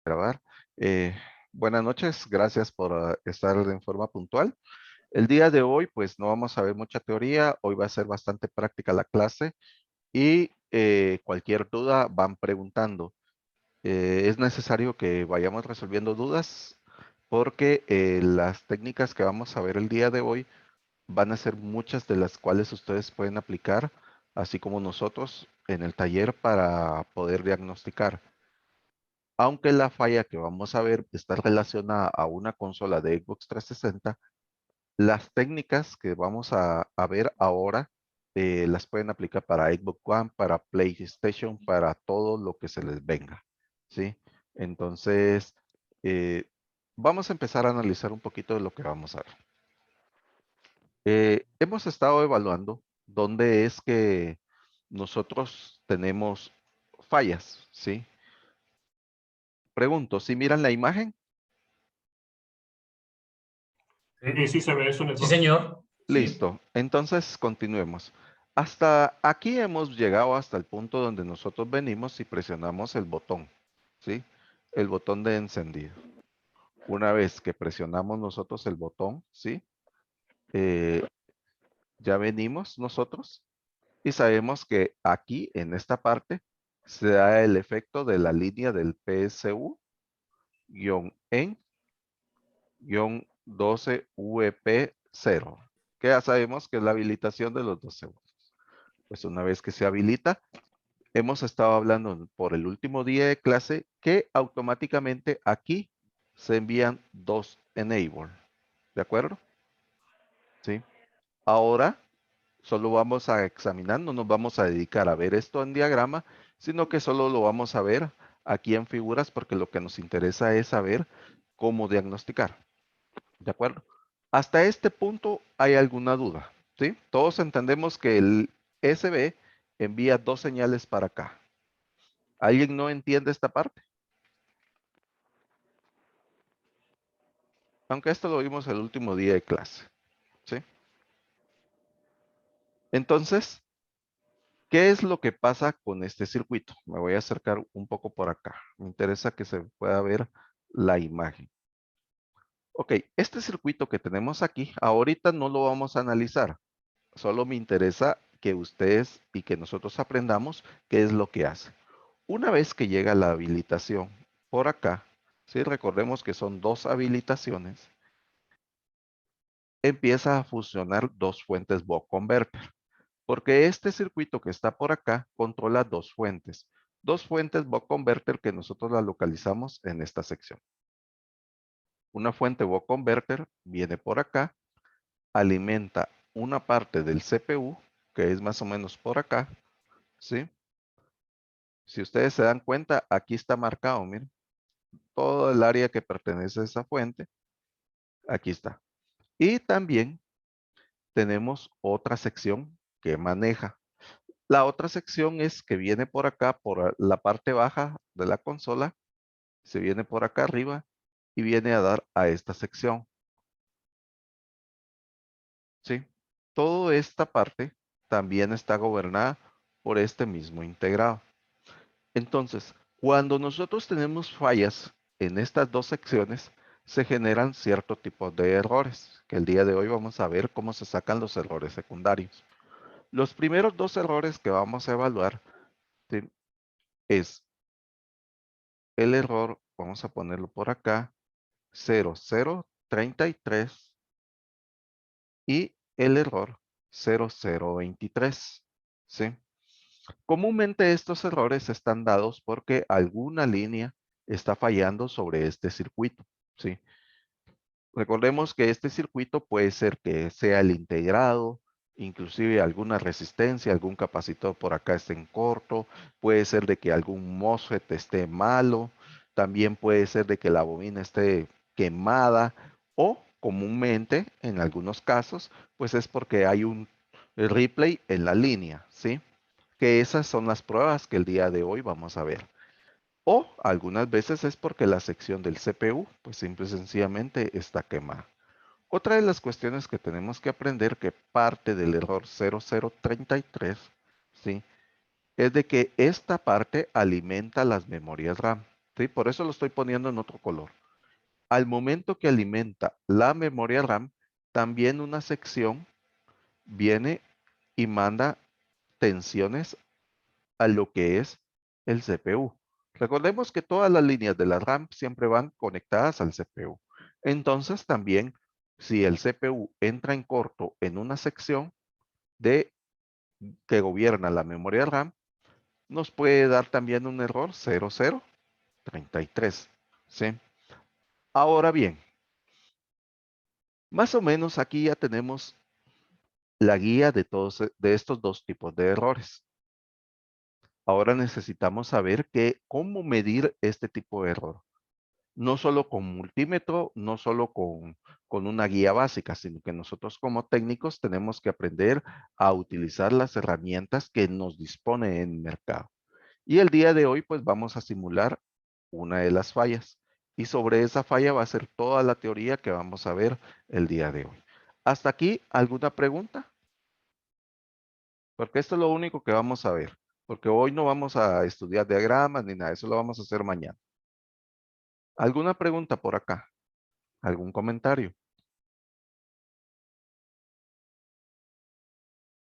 Grabar. Buenas noches, gracias por estar en forma puntual. El día de hoy, pues no vamos a ver mucha teoría, hoy va a ser bastante práctica la clase y cualquier duda van preguntando. Es necesario que vayamos resolviendo dudas porque las técnicas que vamos a ver el día de hoy van a ser muchas de las cuales ustedes pueden aplicar, así como nosotros en el taller para poder diagnosticar. Aunque la falla que vamos a ver está relacionada a una consola de Xbox 360, las técnicas que vamos a ver ahora las pueden aplicar para Xbox One, para PlayStation, para todo lo que se les venga, ¿sí? Entonces, eh, vamos a empezar a analizar un poquito de lo que vamos a ver. Hemos estado evaluando dónde es que nosotros tenemos fallas, ¿sí? Pregunto, ¿si miran la imagen? Sí se ve eso en el Sí, señor. Listo, entonces continuemos. Hasta aquí hemos llegado hasta el punto donde nosotros venimos y presionamos el botón, ¿sí? El botón de encendido. Una vez que presionamos nosotros el botón, ¿sí? Ya venimos nosotros y sabemos que aquí en esta parte se da el efecto de la línea del PSU-en-12VP0, que ya sabemos que es la habilitación de los 2 segundos. Pues una vez que se habilita, hemos estado hablando por el último día de clase que automáticamente aquí se envían 2 enable. ¿De acuerdo? Sí. Ahora solo vamos a examinar, no nos vamos a dedicar a ver esto en diagrama, sino que solo lo vamos a ver aquí en figuras porque lo que nos interesa es saber cómo diagnosticar. ¿De acuerdo? Hasta este punto hay alguna duda, ¿sí? Todos entendemos que el SB envía 2 señales para acá. ¿Alguien no entiende esta parte? Aunque esto lo vimos el último día de clase, ¿sí? Entonces, ¿qué es lo que pasa con este circuito? Me voy a acercar un poco por acá. Me interesa que se pueda ver la imagen. Ok, este circuito que tenemos aquí, ahorita no lo vamos a analizar. Solo me interesa que ustedes y que nosotros aprendamos qué es lo que hace. Una vez que llega la habilitación por acá, ¿sí? Recordemos que son 2 habilitaciones, empieza a funcionar 2 fuentes buck converter. Porque este circuito que está por acá controla 2 fuentes. 2 fuentes buck converter que nosotros la localizamos en esta sección. Una fuente buck converter viene por acá, alimenta una parte del CPU, que es más o menos por acá, ¿sí? Si ustedes se dan cuenta, aquí está marcado, miren, todo el área que pertenece a esa fuente, aquí está. Y también tenemos otra sección que maneja. La otra sección es que viene por acá, por la parte baja de la consola, se viene por acá arriba y viene a dar a esta sección. ¿Sí? Toda esta parte también está gobernada por este mismo integrado. Entonces, cuando nosotros tenemos fallas en estas 2 secciones, se generan cierto tipo de errores, que el día de hoy vamos a ver cómo se sacan los errores secundarios. Los primeros 2 errores que vamos a evaluar, ¿sí? Es el error, vamos a ponerlo por acá, 0033 y el error 0023, ¿sí? Comúnmente estos errores están dados porque alguna línea está fallando sobre este circuito, ¿sí? Recordemos que este circuito puede ser que sea el integrado, inclusive alguna resistencia, algún capacitor por acá esté en corto, puede ser de que algún MOSFET esté malo, también puede ser de que la bobina esté quemada o comúnmente en algunos casos pues es porque hay un replay en la línea, ¿sí? Que esas son las pruebas que el día de hoy vamos a ver. O algunas veces es porque la sección del CPU pues simple y sencillamente está quemada. Otra de las cuestiones que tenemos que aprender que parte del error 0033, ¿sí? Es de que esta parte alimenta las memorias RAM. ¿sí? Por eso lo estoy poniendo en otro color. Al momento que alimenta la memoria RAM, también una sección viene y manda tensiones a lo que es el CPU. Recordemos que todas las líneas de la RAM siempre van conectadas al CPU. Entonces también, si el CPU entra en corto en una sección que gobierna la memoria RAM, nos puede dar también un error 0033. ¿Sí? Ahora bien, más o menos aquí ya tenemos la guía de estos dos tipos de errores. Ahora necesitamos saber cómo medir este tipo de error. No solo con multímetro, no solo con una guía básica, sino que nosotros como técnicos tenemos que aprender a utilizar las herramientas que nos dispone en el mercado. Y el día de hoy, pues vamos a simular una de las fallas. Y sobre esa falla va a ser toda la teoría que vamos a ver el día de hoy. ¿Hasta aquí alguna pregunta? Porque esto es lo único que vamos a ver. Porque hoy no vamos a estudiar diagramas ni nada, eso lo vamos a hacer mañana. ¿Alguna pregunta por acá? ¿Algún comentario?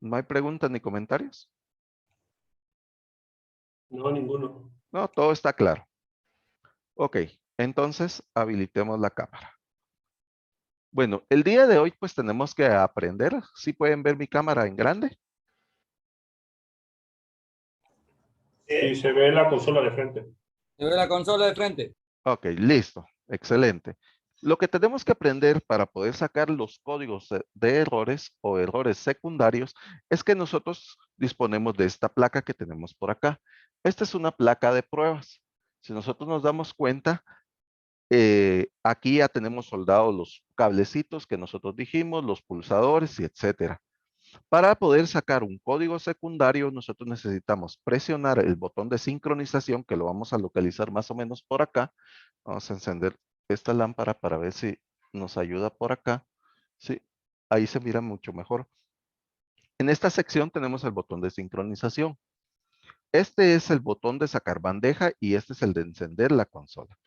¿No hay preguntas ni comentarios? No, ninguno. No, todo está claro. Ok, entonces habilitemos la cámara. Bueno, el día de hoy pues tenemos que aprender. ¿Sí pueden ver mi cámara en grande? Sí, se ve la consola de frente. ¿Se ve la consola de frente? Ok, listo. Excelente. Lo que tenemos que aprender para poder sacar los códigos de errores o errores secundarios es que nosotros disponemos de esta placa que tenemos por acá. Esta es una placa de pruebas. Si nosotros nos damos cuenta, aquí ya tenemos soldados los cablecitos que nosotros dijimos, los pulsadores y etcétera. Para poder sacar un código secundario, nosotros necesitamos presionar el botón de sincronización, que lo vamos a localizar más o menos por acá. Vamos a encender esta lámpara para ver si nos ayuda por acá. Sí, ahí se mira mucho mejor. En esta sección tenemos el botón de sincronización. Este es el botón de sacar bandeja y este es el de encender la consola.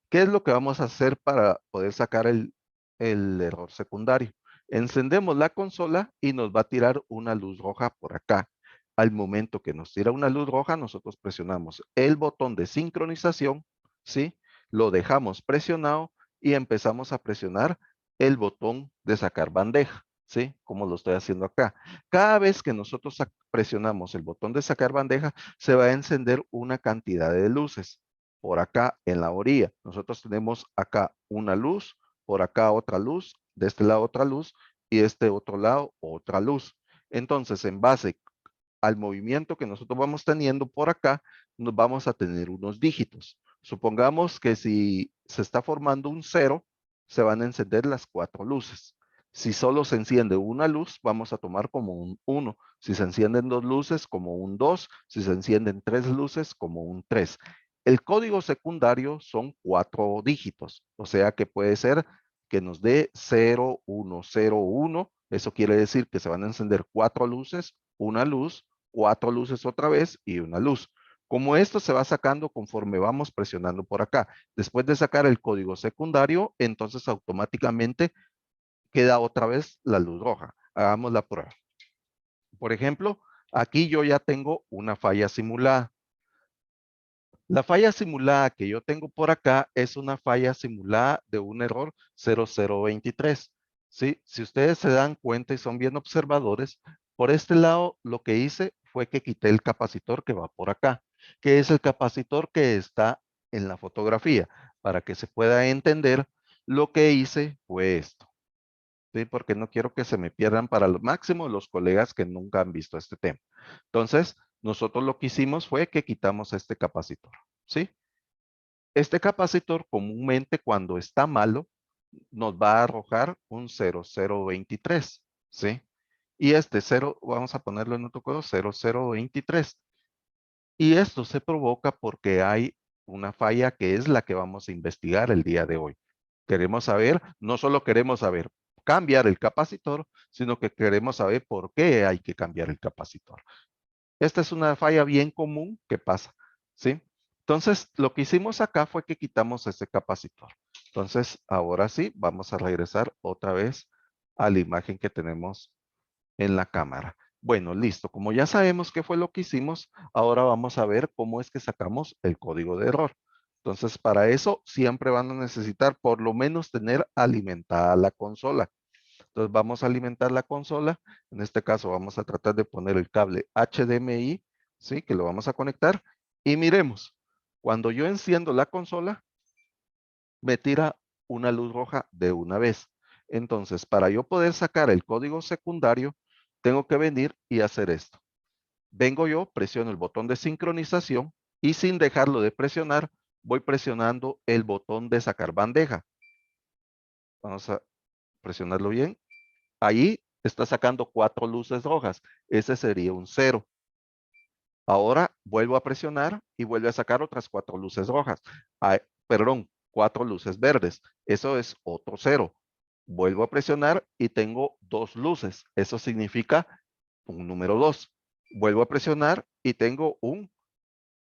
¿Qué es lo que vamos a hacer para poder sacar el error secundario? Encendemos la consola y nos va a tirar una luz roja por acá. Al momento que nos tira una luz roja, nosotros presionamos el botón de sincronización, ¿sí? Lo dejamos presionado y empezamos a presionar el botón de sacar bandeja, ¿sí? Como lo estoy haciendo acá. Cada vez que nosotros presionamos el botón de sacar bandeja, se va a encender una cantidad de luces. Por acá en la orilla, nosotros tenemos acá una luz, por acá otra luz, de este lado otra luz y de este otro lado otra luz. Entonces, en base al movimiento que nosotros vamos teniendo por acá, nos vamos a tener unos dígitos. Supongamos que si se está formando un 0, se van a encender las 4 luces. Si solo se enciende una luz, vamos a tomar como un 1. Si se encienden 2 luces, como un 2. Si se encienden 3 luces, como un 3. El código secundario son 4 dígitos, o sea que puede ser que nos dé 0, 1, 0, 1. Eso quiere decir que se van a encender 4 luces, una luz, 4 luces otra vez y una luz. Como esto se va sacando conforme vamos presionando por acá. Después de sacar el código secundario, entonces automáticamente queda otra vez la luz roja. Hagamos la prueba. Por ejemplo, aquí yo ya tengo una falla simulada. La falla simulada que yo tengo por acá es una falla simulada de un error 0023. ¿Sí? Si ustedes se dan cuenta y son bien observadores, por este lado lo que hice fue que quité el capacitor que va por acá, que es el capacitor que está en la fotografía. Para que se pueda entender, lo que hice fue esto. ¿Sí? Porque no quiero que se me pierdan para lo máximo los colegas que nunca han visto este tema. Entonces, nosotros lo que hicimos fue que quitamos este capacitor. ¿Sí? Este capacitor comúnmente cuando está malo nos va a arrojar un 0023, ¿sí? Y este 0, vamos a ponerlo en otro código, 0023. Y esto se provoca porque hay una falla que es la que vamos a investigar el día de hoy. Queremos saber, no solo queremos saber cambiar el capacitor, sino que queremos saber por qué hay que cambiar el capacitor. Esta es una falla bien común que pasa, ¿sí? Entonces, lo que hicimos acá fue que quitamos ese capacitor. Entonces, ahora sí, vamos a regresar otra vez a la imagen que tenemos en la cámara. Bueno, listo. Como ya sabemos qué fue lo que hicimos, ahora vamos a ver cómo es que sacamos el código de error. Entonces, para eso siempre van a necesitar por lo menos tener alimentada la consola. Entonces, vamos a alimentar la consola. En este caso, vamos a tratar de poner el cable HDMI, ¿sí? Que lo vamos a conectar. Y miremos, cuando yo enciendo la consola, me tira una luz roja de una vez. Entonces, para yo poder sacar el código secundario, tengo que venir y hacer esto. Vengo yo, presiono el botón de sincronización y sin dejarlo de presionar, voy presionando el botón de sacar bandeja. Vamos a presionarlo bien. Ahí está sacando 4 luces rojas. Ese sería un 0. Ahora vuelvo a presionar y vuelve a sacar otras 4 luces rojas. Perdón, 4 luces verdes. Eso es otro 0. Vuelvo a presionar y tengo 2 luces. Eso significa un número 2. Vuelvo a presionar y tengo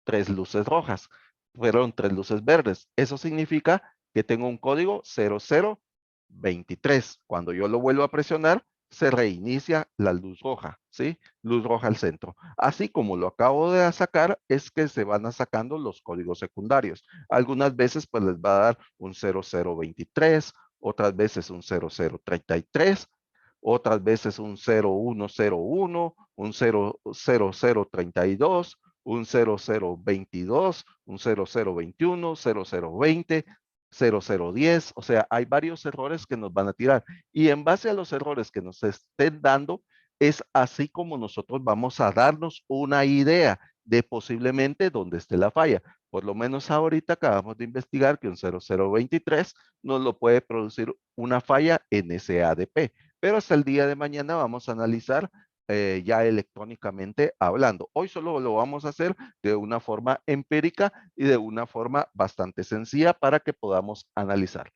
3 luces rojas. Perdón, 3 luces verdes. Eso significa que tengo un código 0023. Cuando yo lo vuelvo a presionar, se reinicia la luz roja, ¿sí? Luz roja al centro. Así como lo acabo de sacar, es que se van sacando los códigos secundarios. Algunas veces pues les va a dar un 0023, otras veces un 0033, otras veces un 0101, un 0032, un 0022, un 0021, 0020, 0010, o sea, hay varios errores que nos van a tirar. Y en base a los errores que nos estén dando, es así como nosotros vamos a darnos una idea de posiblemente dónde esté la falla. Por lo menos ahorita acabamos de investigar que un 0023 nos lo puede producir una falla en ese ADP. Pero hasta el día de mañana vamos a analizar ya electrónicamente hablando. Hoy solo lo vamos a hacer de una forma empírica y de una forma bastante sencilla para que podamos analizar.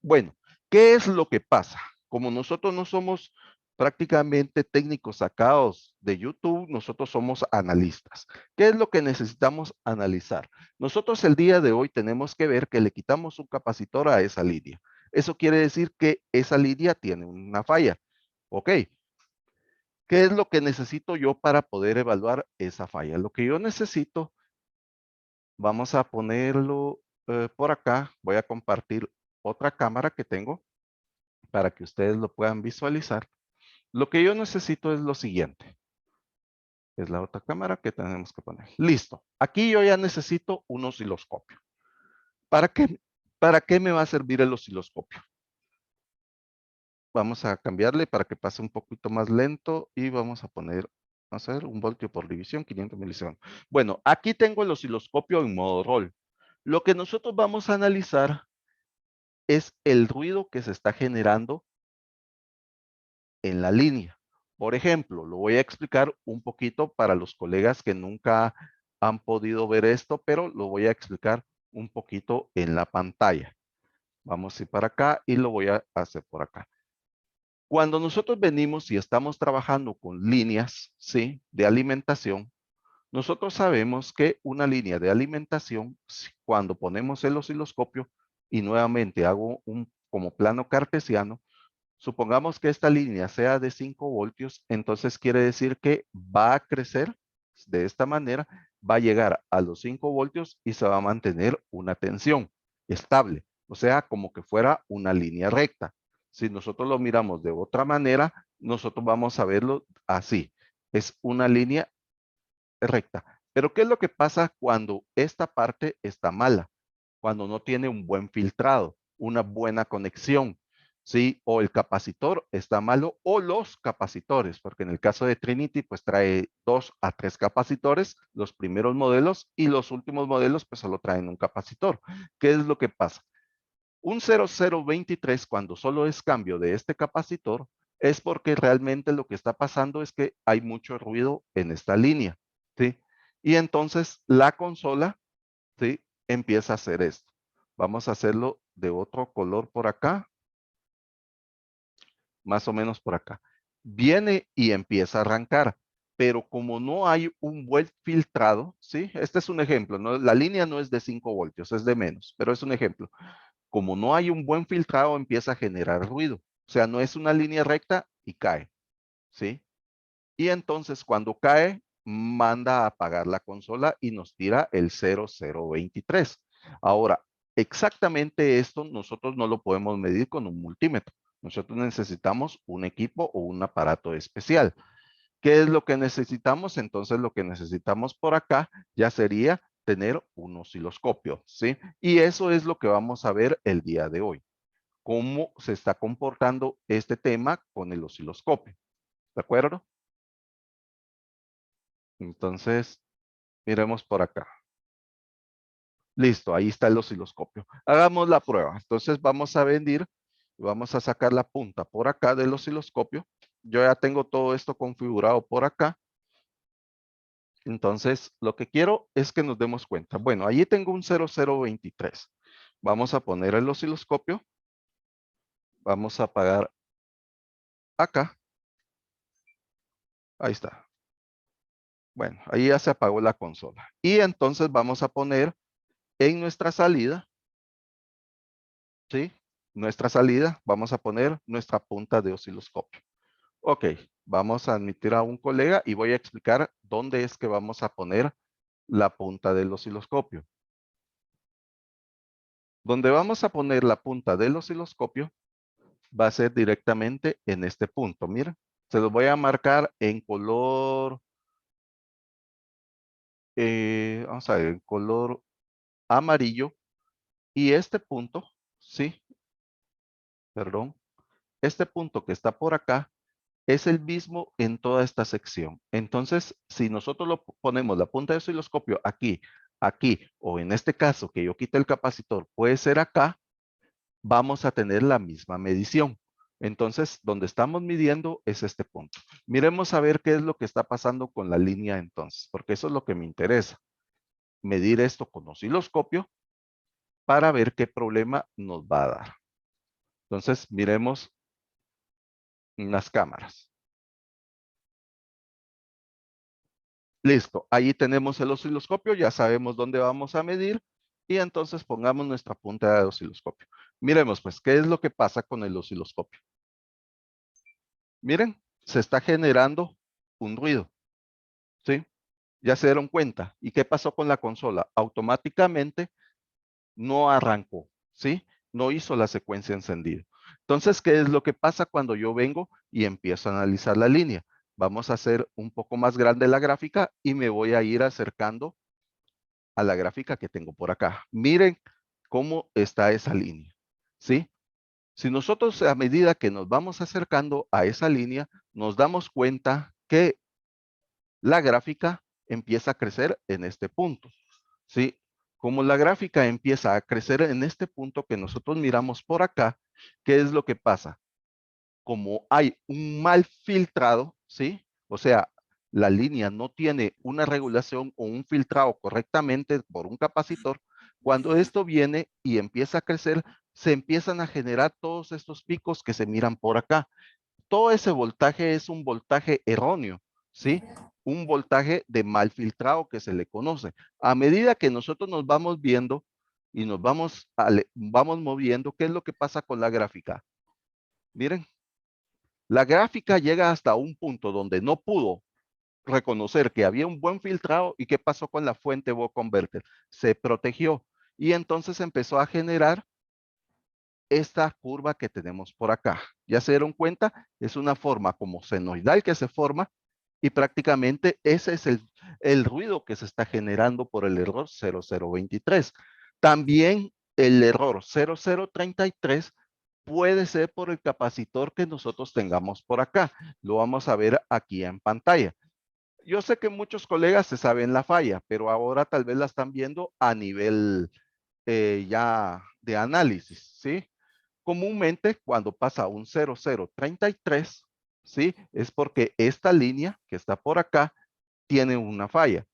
Bueno, ¿qué es lo que pasa? Como nosotros no somos prácticamente técnicos sacados de YouTube, nosotros somos analistas. ¿Qué es lo que necesitamos analizar? Nosotros el día de hoy tenemos que ver que le quitamos un capacitor a esa línea. Eso quiere decir que esa línea tiene una falla. Ok, ¿qué es lo que necesito yo para poder evaluar esa falla? Lo que yo necesito, vamos a ponerlo por acá. Voy a compartir otra cámara que tengo para que ustedes lo puedan visualizar. Lo que yo necesito es lo siguiente. Es la otra cámara que tenemos que poner. Listo. Aquí yo ya necesito un osciloscopio. ¿Para qué me va a servir el osciloscopio? Vamos a cambiarle para que pase un poquito más lento y vamos a poner, vamos a ver, 1 voltio por división, 500 milisegundos. Bueno, aquí tengo el osciloscopio en modo rol. Lo que nosotros vamos a analizar es el ruido que se está generando en la línea. Por ejemplo, lo voy a explicar un poquito para los colegas que nunca han podido ver esto, pero lo voy a explicar un poquito en la pantalla. Vamos a ir para acá y lo voy a hacer por acá. Cuando nosotros venimos y estamos trabajando con líneas, ¿sí?, de alimentación, nosotros sabemos que una línea de alimentación, cuando ponemos el osciloscopio y nuevamente hago un como plano cartesiano, supongamos que esta línea sea de 5 voltios, entonces quiere decir que va a crecer de esta manera, va a llegar a los 5 voltios y se va a mantener una tensión estable, o sea, como que fuera una línea recta. Si nosotros lo miramos de otra manera, nosotros vamos a verlo así. Es una línea recta. Pero ¿qué es lo que pasa cuando esta parte está mala? Cuando no tiene un buen filtrado, una buena conexión, ¿sí? O el capacitor está malo o los capacitores, porque en el caso de Trinity, pues trae 2 a 3 capacitores, los primeros modelos, y los últimos modelos, pues solo traen un capacitor. ¿Qué es lo que pasa? Un 0023, cuando solo es cambio de este capacitor, es porque realmente lo que está pasando es que hay mucho ruido en esta línea, ¿sí? Y entonces la consola, ¿sí?, empieza a hacer esto. Vamos a hacerlo de otro color por acá, más o menos por acá. Viene y empieza a arrancar, pero como no hay un buen filtrado, ¿sí? Este es un ejemplo, ¿no? La línea no es de 5 voltios, es de menos, pero es un ejemplo. Como no hay un buen filtrado, empieza a generar ruido. O sea, no es una línea recta y cae, ¿sí? Y entonces cuando cae, manda a apagar la consola y nos tira el 0023. Ahora, exactamente esto nosotros no lo podemos medir con un multímetro. Nosotros necesitamos un equipo o un aparato especial. ¿Qué es lo que necesitamos? Entonces lo que necesitamos por acá ya sería tener un osciloscopio, ¿sí? Y eso es lo que vamos a ver el día de hoy. Cómo se está comportando este tema con el osciloscopio. ¿De acuerdo? Entonces, miremos por acá. Listo, ahí está el osciloscopio. Hagamos la prueba. Entonces vamos a medir, vamos a sacar la punta por acá del osciloscopio. Yo ya tengo todo esto configurado por acá. Entonces, lo que quiero es que nos demos cuenta. Bueno, allí tengo un 0023. Vamos a poner el osciloscopio. Vamos a apagar acá. Ahí está. Bueno, ahí ya se apagó la consola. Y entonces vamos a poner en nuestra salida, ¿sí? Nuestra salida, vamos a poner nuestra punta de osciloscopio. Ok, vamos a admitir a un colega y voy a explicar dónde es que vamos a poner la punta del osciloscopio. Donde vamos a poner la punta del osciloscopio va a ser directamente en este punto. Miren, se los voy a marcar en color, vamos a ver, en color amarillo. Y este punto, sí, perdón, este punto que está por acá es el mismo en toda esta sección. Entonces, si nosotros lo ponemos la punta del osciloscopio aquí, aquí, o en este caso que yo quite el capacitor, puede ser acá, vamos a tener la misma medición. Entonces, donde estamos midiendo es este punto. Miremos a ver qué es lo que está pasando con la línea entonces, porque eso es lo que me interesa. Medir esto con osciloscopio para ver qué problema nos va a dar. Entonces, miremos las cámaras. Listo, ahí tenemos el osciloscopio, ya sabemos dónde vamos a medir y entonces pongamos nuestra punta de osciloscopio. Miremos pues, ¿qué es lo que pasa con el osciloscopio? Miren, se está generando un ruido, ¿sí? Ya se dieron cuenta. ¿Y qué pasó con la consola? Automáticamente no arrancó, ¿sí? No hizo la secuencia encendida. Entonces, ¿qué es lo que pasa cuando yo vengo y empiezo a analizar la línea? Vamos a hacer un poco más grande la gráfica y me voy a ir acercando a la gráfica que tengo por acá. Miren cómo está esa línea, ¿sí? Si nosotros a medida que nos vamos acercando a esa línea, nos damos cuenta que la gráfica empieza a crecer en este punto, ¿sí? Como la gráfica empieza a crecer en este punto que nosotros miramos por acá, ¿qué es lo que pasa? Como hay un mal filtrado, ¿sí? O sea, la línea no tiene una regulación o un filtrado correctamente por un capacitor, cuando esto viene y empieza a crecer, se empiezan a generar todos estos picos que se miran por acá. Todo ese voltaje es un voltaje erróneo, ¿sí? Un voltaje de mal filtrado que se le conoce. A medida que nosotros nos vamos viendo y nos vamos moviendo, ¿qué es lo que pasa con la gráfica? Miren, la gráfica llega hasta un punto donde no pudo reconocer que había un buen filtrado y qué pasó con la fuente Buck Converter. Se protegió y entonces empezó a generar esta curva que tenemos por acá. ¿Ya se dieron cuenta? Es una forma como senoidal que se forma y prácticamente ese es el ruido que se está generando por el error 0023. También el error 0033 puede ser por el capacitor que nosotros tengamos por acá. Lo vamos a ver aquí en pantalla. Yo sé que muchos colegas se saben la falla, pero ahora tal vez la están viendo a nivel ya de análisis, ¿sí? Comúnmente cuando pasa un 0033, ¿sí? Es porque esta línea que está por acá tiene una falla.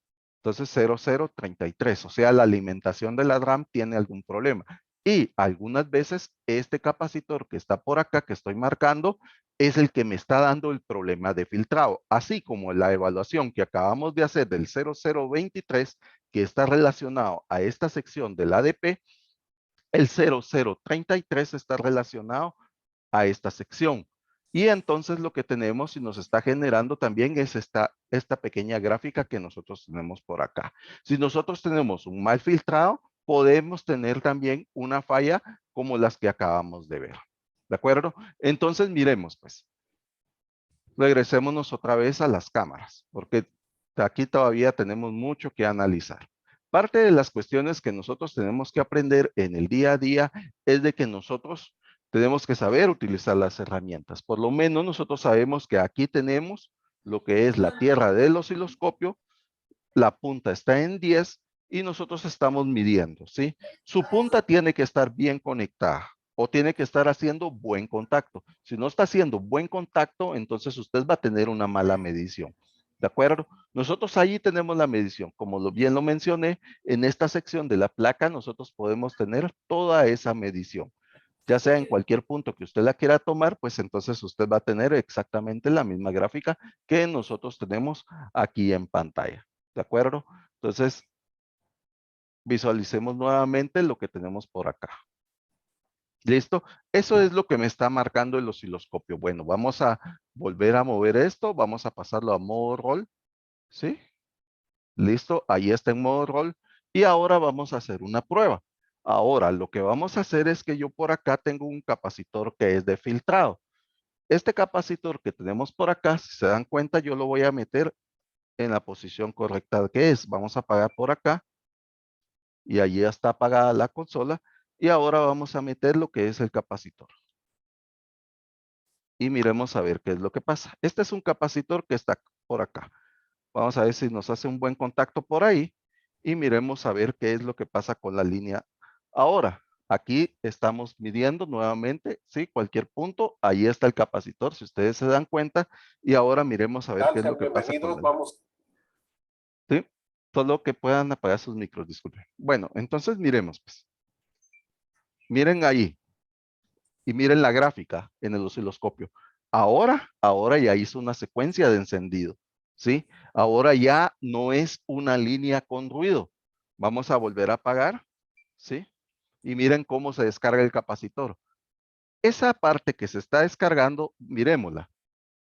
Entonces 0033, o sea, la alimentación de la RAM tiene algún problema. Y algunas veces este capacitor que está por acá, que estoy marcando, es el que me está dando el problema de filtrado. Así como la evaluación que acabamos de hacer del 0023, que está relacionado a esta sección del ADP, el 0033 está relacionado a esta sección. Y entonces lo que tenemos y nos está generando también es esta pequeña gráfica que nosotros tenemos por acá. Si nosotros tenemos un mal filtrado, podemos tener también una falla como las que acabamos de ver. ¿De acuerdo? Entonces miremos pues. Regresémonos otra vez a las cámaras, porque aquí todavía tenemos mucho que analizar. Parte de las cuestiones que nosotros tenemos que aprender en el día a día es de que nosotros tenemos que saber utilizar las herramientas. Por lo menos nosotros sabemos que aquí tenemos lo que es la tierra del osciloscopio, la punta está en 10 y nosotros estamos midiendo, ¿sí? Su punta tiene que estar bien conectada o tiene que estar haciendo buen contacto. Si no está haciendo buen contacto, entonces usted va a tener una mala medición. ¿De acuerdo? Nosotros ahí tenemos la medición. Como bien lo mencioné, en esta sección de la placa nosotros podemos tener toda esa medición. Ya sea en cualquier punto que usted la quiera tomar, pues entonces usted va a tener exactamente la misma gráfica que nosotros tenemos aquí en pantalla. ¿De acuerdo? Entonces, visualicemos nuevamente lo que tenemos por acá. ¿Listo? Eso es lo que me está marcando el osciloscopio. Bueno, vamos a volver a mover esto. Vamos a pasarlo a modo roll. ¿Sí? Listo, ahí está en modo roll. Y ahora vamos a hacer una prueba. Ahora, lo que vamos a hacer es que yo por acá tengo un capacitor que es de filtrado. Este capacitor que tenemos por acá, si se dan cuenta, yo lo voy a meter en la posición correcta que es. Vamos a apagar por acá. Y allí está apagada la consola. Y ahora vamos a meter lo que es el capacitor. Y miremos a ver qué es lo que pasa. Este es un capacitor que está por acá. Vamos a ver si nos hace un buen contacto por ahí. Y miremos a ver qué es lo que pasa con la línea. Ahora, aquí estamos midiendo nuevamente, ¿sí? Cualquier punto, ahí está el capacitor, si ustedes se dan cuenta. Y ahora miremos a ver qué es lo que pasa con la línea. ¿Sí? Solo que puedan apagar sus micros, disculpen. Bueno, entonces miremos, pues. Miren ahí. Y miren la gráfica en el osciloscopio. Ahora ya hizo una secuencia de encendido, ¿sí? Ahora ya no es una línea con ruido. Vamos a volver a apagar, ¿sí? Y miren cómo se descarga el capacitor. Esa parte que se está descargando, miremosla,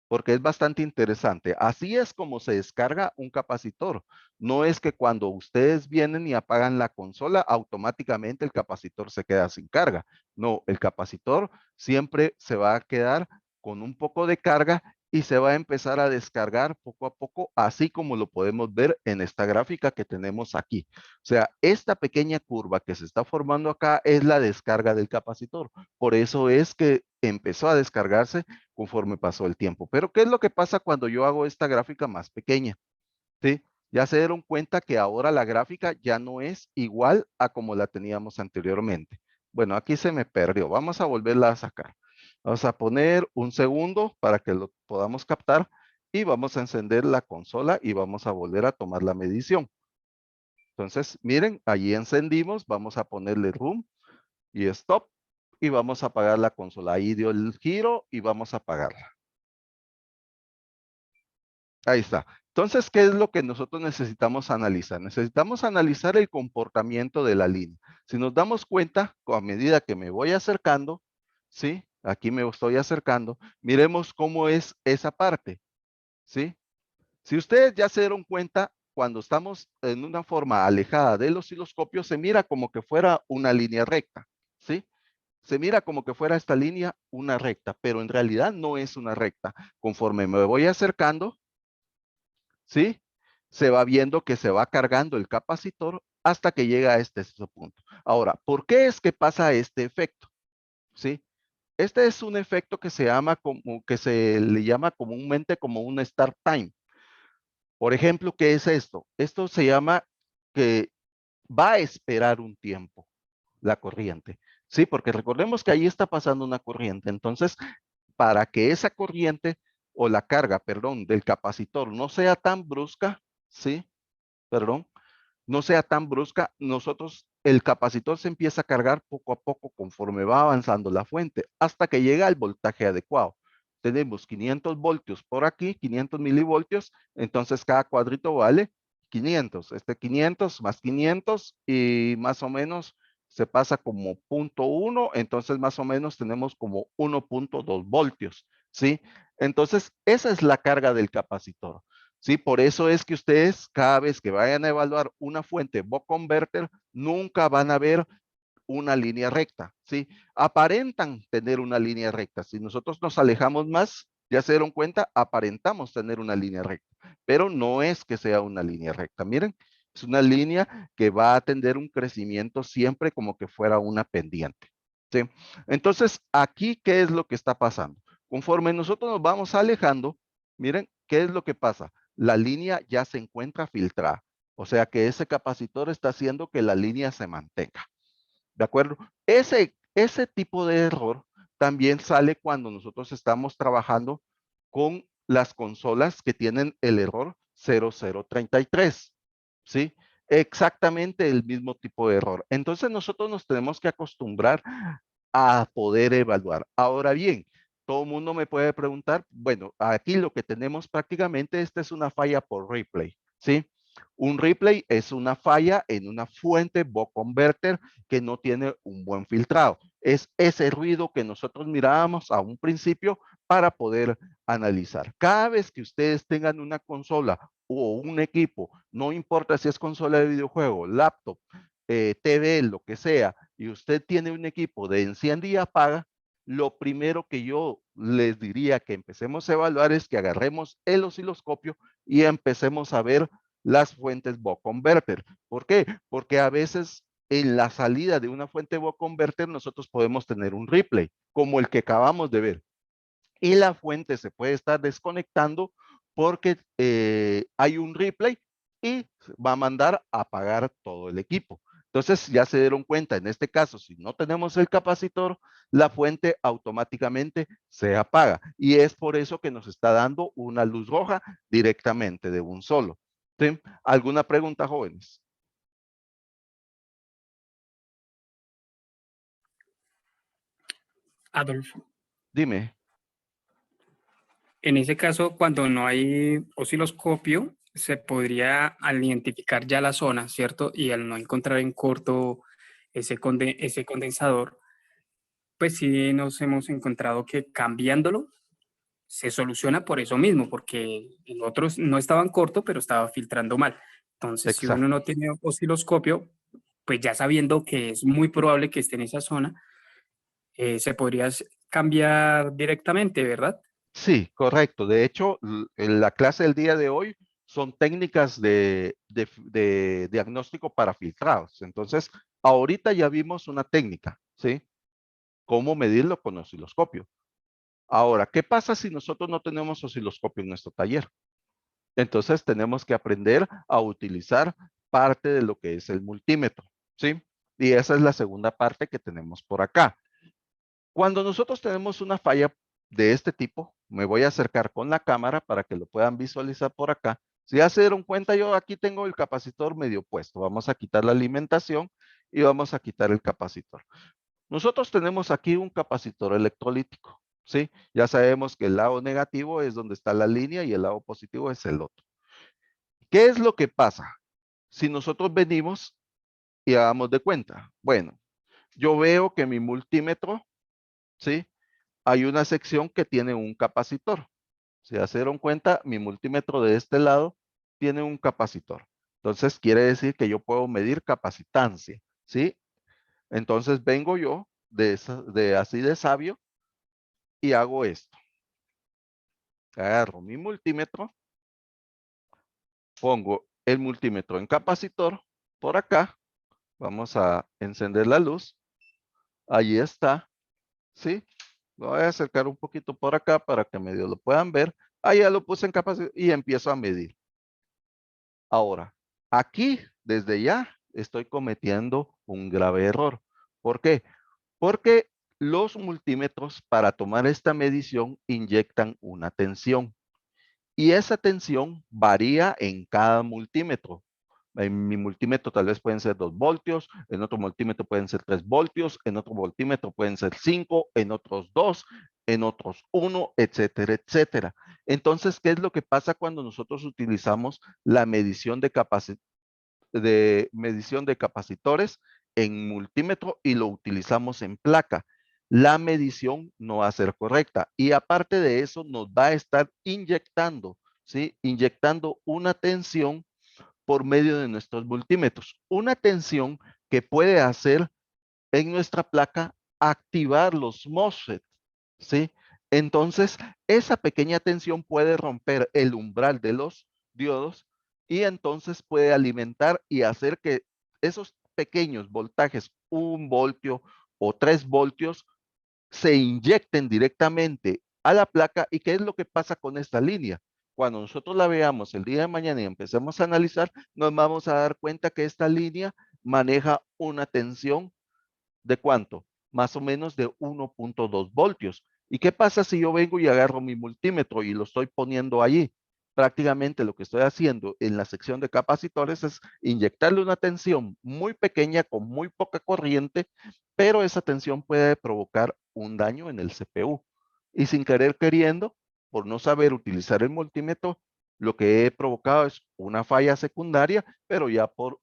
porque es bastante interesante. Así es como se descarga un capacitor. No es que cuando ustedes vienen y apagan la consola, automáticamente el capacitor se queda sin carga. No, el capacitor siempre se va a quedar con un poco de carga y se va a empezar a descargar poco a poco, así como lo podemos ver en esta gráfica que tenemos aquí. O sea, esta pequeña curva que se está formando acá es la descarga del capacitor. Por eso es que empezó a descargarse conforme pasó el tiempo. Pero ¿qué es lo que pasa cuando yo hago esta gráfica más pequeña? ¿Sí? Ya se dieron cuenta que ahora la gráfica ya no es igual a como la teníamos anteriormente. Bueno, aquí se me perdió. Vamos a volverla a sacar. Vamos a poner un segundo para que lo podamos captar y vamos a encender la consola y vamos a volver a tomar la medición. Entonces, miren, allí encendimos. Vamos a ponerle room y stop y vamos a apagar la consola. Ahí dio el giro y vamos a apagarla. Ahí está. Entonces, ¿qué es lo que nosotros necesitamos analizar? Necesitamos analizar el comportamiento de la línea. Si nos damos cuenta, a medida que me voy acercando, ¿sí? Aquí me estoy acercando, miremos cómo es esa parte, ¿sí? Si ustedes ya se dieron cuenta, cuando estamos en una forma alejada del osciloscopio, se mira como que fuera una línea recta, ¿sí? Se mira como que fuera esta línea una recta, pero en realidad no es una recta. Conforme me voy acercando, ¿sí? Se va viendo que se va cargando el capacitor hasta que llega a este punto. Ahora, ¿por qué es que pasa este efecto? ¿Sí? Este es un efecto que se llama como, que se le llama comúnmente como un start time. Por ejemplo, ¿qué es esto? Esto se llama que va a esperar un tiempo la corriente. Sí, porque recordemos que ahí está pasando una corriente. Entonces, para que esa corriente o la carga, perdón, del capacitor no sea tan brusca, ¿sí? Perdón, no sea tan brusca, nosotros el capacitor se empieza a cargar poco a poco conforme va avanzando la fuente, hasta que llega al voltaje adecuado. Tenemos 500 voltios por aquí, 500 milivoltios, entonces cada cuadrito vale 500. 500 más 500 y más o menos se pasa como 0.1, entonces más o menos tenemos como 1.2 voltios, ¿sí? Entonces, esa es la carga del capacitor. Sí, por eso es que ustedes cada vez que vayan a evaluar una fuente buck converter, nunca van a ver una línea recta, ¿sí? Aparentan tener una línea recta. Si nosotros nos alejamos más, ya se dieron cuenta, aparentamos tener una línea recta, pero no es que sea una línea recta. Miren, es una línea que va a tener un crecimiento siempre como que fuera una pendiente, ¿sí? Entonces, aquí, ¿qué es lo que está pasando? Conforme nosotros nos vamos alejando, miren, ¿qué es lo que pasa? La línea ya se encuentra filtrada. O sea que ese capacitor está haciendo que la línea se mantenga. ¿De acuerdo? Ese tipo de error también sale cuando nosotros estamos trabajando con las consolas que tienen el error 0033. ¿Sí? Exactamente el mismo tipo de error. Entonces nosotros nos tenemos que acostumbrar a poder evaluar. Ahora bien, todo el mundo me puede preguntar, bueno, aquí lo que tenemos prácticamente, esta es una falla por replay, ¿sí? Un replay es una falla en una fuente buck converter que no tiene un buen filtrado. Es ese ruido que nosotros mirábamos a un principio para poder analizar. Cada vez que ustedes tengan una consola o un equipo, no importa si es consola de videojuego, laptop, TV, lo que sea, y usted tiene un equipo de enciende y apaga, lo primero que yo les diría que empecemos a evaluar es que agarremos el osciloscopio y empecemos a ver las fuentes buck converter. ¿Por qué? Porque a veces en la salida de una fuente buck converter nosotros podemos tener un replay, como el que acabamos de ver. Y la fuente se puede estar desconectando porque hay un replay y va a mandar a apagar todo el equipo. Entonces ya se dieron cuenta, en este caso, si no tenemos el capacitor, la fuente automáticamente se apaga. Y es por eso que nos está dando una luz roja directamente de un solo. ¿Sí? ¿Alguna pregunta, jóvenes? Adolfo, Dime. en ese caso, cuando no hay osciloscopio, se podría al identificar ya la zona, ¿cierto? Y al no encontrar en corto ese condensador, pues sí nos hemos encontrado que cambiándolo se soluciona por eso mismo, porque el otro no estaba en corto, pero estaba filtrando mal. Entonces, si uno Exacto. no tiene osciloscopio, pues ya sabiendo que es muy probable que esté en esa zona, se podría cambiar directamente, ¿verdad? Sí, correcto. De hecho, en la clase del día de hoy son técnicas de diagnóstico para filtrados. Entonces, ahorita ya vimos una técnica, ¿sí? Cómo medirlo con osciloscopio. Ahora, ¿qué pasa si nosotros no tenemos osciloscopio en nuestro taller? Entonces, tenemos que aprender a utilizar parte de lo que es el multímetro, ¿sí? Y esa es la segunda parte que tenemos por acá. Cuando nosotros tenemos una falla de este tipo, me voy a acercar con la cámara para que lo puedan visualizar por acá. Si ya se dieron cuenta, yo aquí tengo el capacitor medio puesto. Vamos a quitar la alimentación y vamos a quitar el capacitor. Nosotros tenemos aquí un capacitor electrolítico, ¿sí? Ya sabemos que el lado negativo es donde está la línea y el lado positivo es el otro. ¿Qué es lo que pasa? Si nosotros venimos y hagamos de cuenta, bueno, yo veo que mi multímetro, ¿sí? Hay una sección que tiene un capacitor. Si ya se dieron cuenta, mi multímetro de este lado tiene un capacitor. Entonces quiere decir que yo puedo medir capacitancia, ¿sí? Entonces vengo yo de así de sabio y hago esto. Agarro mi multímetro, pongo el multímetro en capacitor por acá. Vamos a encender la luz. Allí está, ¿sí? Lo voy a acercar un poquito por acá para que medio lo puedan ver. Ahí ya lo puse en capacitor y empiezo a medir. Ahora, aquí, desde ya, estoy cometiendo un grave error. ¿Por qué? Porque los multímetros para tomar esta medición inyectan una tensión y esa tensión varía en cada multímetro. En mi multímetro tal vez pueden ser 2 voltios, en otro multímetro pueden ser 3 voltios, en otro multímetro pueden ser 5, en otros 2, en otros 1, etcétera, etcétera. Entonces, ¿qué es lo que pasa cuando nosotros utilizamos la medición de capacitores en multímetro y lo utilizamos en placa? La medición no va a ser correcta y aparte de eso nos va a estar inyectando, ¿sí? Inyectando una tensión por medio de nuestros multímetros. Una tensión que puede hacer en nuestra placa activar los MOSFET, ¿sí? Entonces, esa pequeña tensión puede romper el umbral de los diodos y entonces puede alimentar y hacer que esos pequeños voltajes, 1 voltio o 3 voltios, se inyecten directamente a la placa. ¿Y qué es lo que pasa con esta línea? Cuando nosotros la veamos el día de mañana y empecemos a analizar, nos vamos a dar cuenta que esta línea maneja una tensión ¿de cuánto? Más o menos de 1.2 voltios. ¿Y qué pasa si yo vengo y agarro mi multímetro y lo estoy poniendo allí? Prácticamente lo que estoy haciendo en la sección de capacitores es inyectarle una tensión muy pequeña con muy poca corriente, pero esa tensión puede provocar un daño en el CPU. Y sin querer queriendo, por no saber utilizar el multímetro, lo que he provocado es una falla secundaria, pero ya por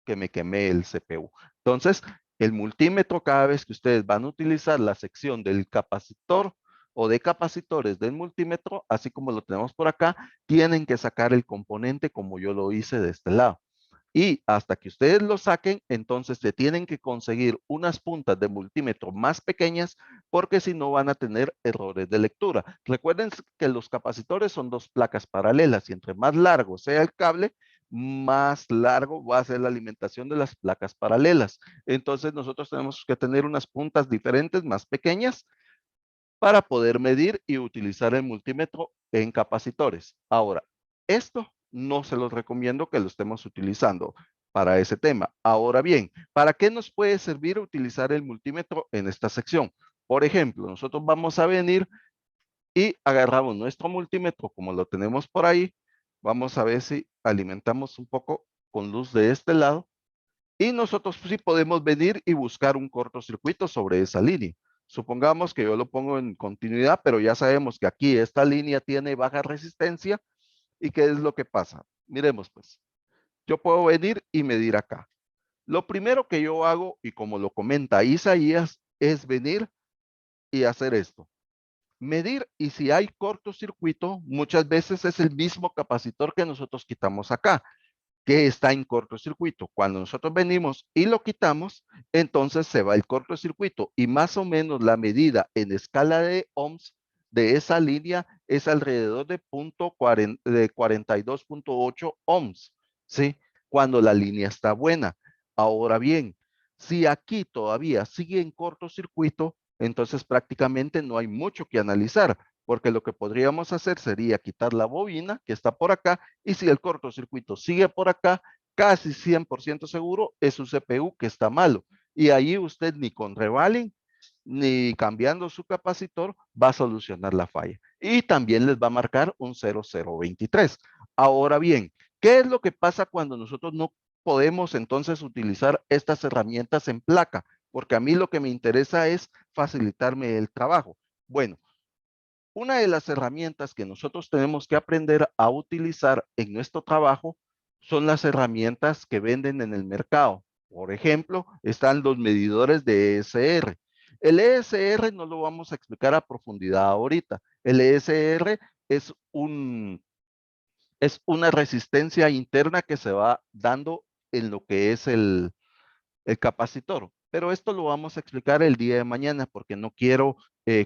que me quemé el CPU. Entonces, el multímetro, cada vez que ustedes van a utilizar la sección del capacitor o de capacitores del multímetro, así como lo tenemos por acá, tienen que sacar el componente como yo lo hice de este lado. Y hasta que ustedes lo saquen, entonces se tienen que conseguir unas puntas de multímetro más pequeñas porque si no van a tener errores de lectura. Recuerden que los capacitores son 2 placas paralelas y entre más largo sea el cable, más largo va a ser la alimentación de las placas paralelas. Entonces nosotros tenemos que tener unas puntas diferentes, más pequeñas, para poder medir y utilizar el multímetro en capacitores. Ahora, esto no se los recomiendo que lo estemos utilizando para ese tema. Ahora bien, ¿para qué nos puede servir utilizar el multímetro en esta sección? Por ejemplo, nosotros vamos a venir y agarramos nuestro multímetro como lo tenemos por ahí. Vamos a ver si alimentamos un poco con luz de este lado. Y nosotros sí podemos venir y buscar un cortocircuito sobre esa línea. Supongamos que yo lo pongo en continuidad, pero ya sabemos que aquí esta línea tiene baja resistencia. ¿Y qué es lo que pasa? Miremos pues. Yo puedo venir y medir acá. Lo primero que yo hago, y como lo comenta Isaías, es venir y hacer esto. Medir, y si hay cortocircuito, muchas veces es el mismo capacitor que nosotros quitamos acá, que está en cortocircuito. Cuando nosotros venimos y lo quitamos, entonces se va el cortocircuito y más o menos la medida en escala de ohms de esa línea es alrededor de 42.8 ohms, ¿sí? Cuando la línea está buena. Ahora bien, si aquí todavía sigue en cortocircuito, entonces prácticamente no hay mucho que analizar, porque lo que podríamos hacer sería quitar la bobina que está por acá y si el cortocircuito sigue por acá, casi 100% seguro es su CPU que está malo. Y ahí usted ni con revaling ni cambiando su capacitor va a solucionar la falla. Y también les va a marcar un 0023. Ahora bien, ¿qué es lo que pasa cuando nosotros no podemos entonces utilizar estas herramientas en placa? Porque a mí lo que me interesa es facilitarme el trabajo. Bueno, una de las herramientas que nosotros tenemos que aprender a utilizar en nuestro trabajo son las herramientas que venden en el mercado. Por ejemplo, están los medidores de ESR. El ESR no lo vamos a explicar a profundidad ahorita. El ESR es una resistencia interna que se va dando en lo que es el capacitor. Pero esto lo vamos a explicar el día de mañana porque no quiero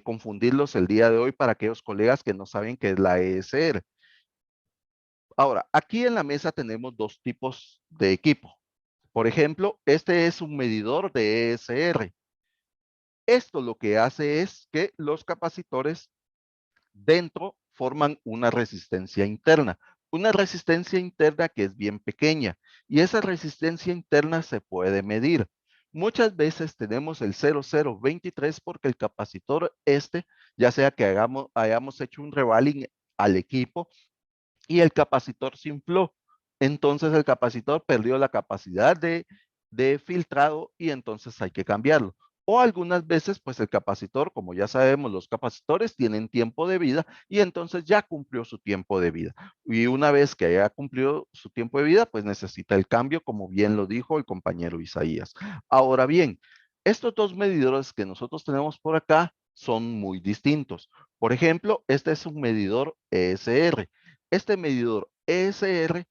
confundirlos el día de hoy para aquellos colegas que no saben qué es la ESR. Ahora, aquí en la mesa tenemos 2 tipos de equipo. Por ejemplo, este es un medidor de ESR. Esto lo que hace es que los capacitores dentro forman una resistencia interna que es bien pequeña y esa resistencia interna se puede medir. Muchas veces tenemos el 0023 porque el capacitor ya sea que hayamos hecho un revaling al equipo y el capacitor se infló. entonces el capacitor perdió la capacidad de filtrado y entonces hay que cambiarlo. O algunas veces, pues el capacitor, como ya sabemos, los capacitores tienen tiempo de vida y entonces ya cumplió su tiempo de vida. Y una vez que haya cumplido su tiempo de vida, pues necesita el cambio, como bien lo dijo el compañero Isaías. Ahora bien, estos dos medidores que nosotros tenemos por acá son muy distintos. Por ejemplo, este es un medidor ESR. Este medidor ESR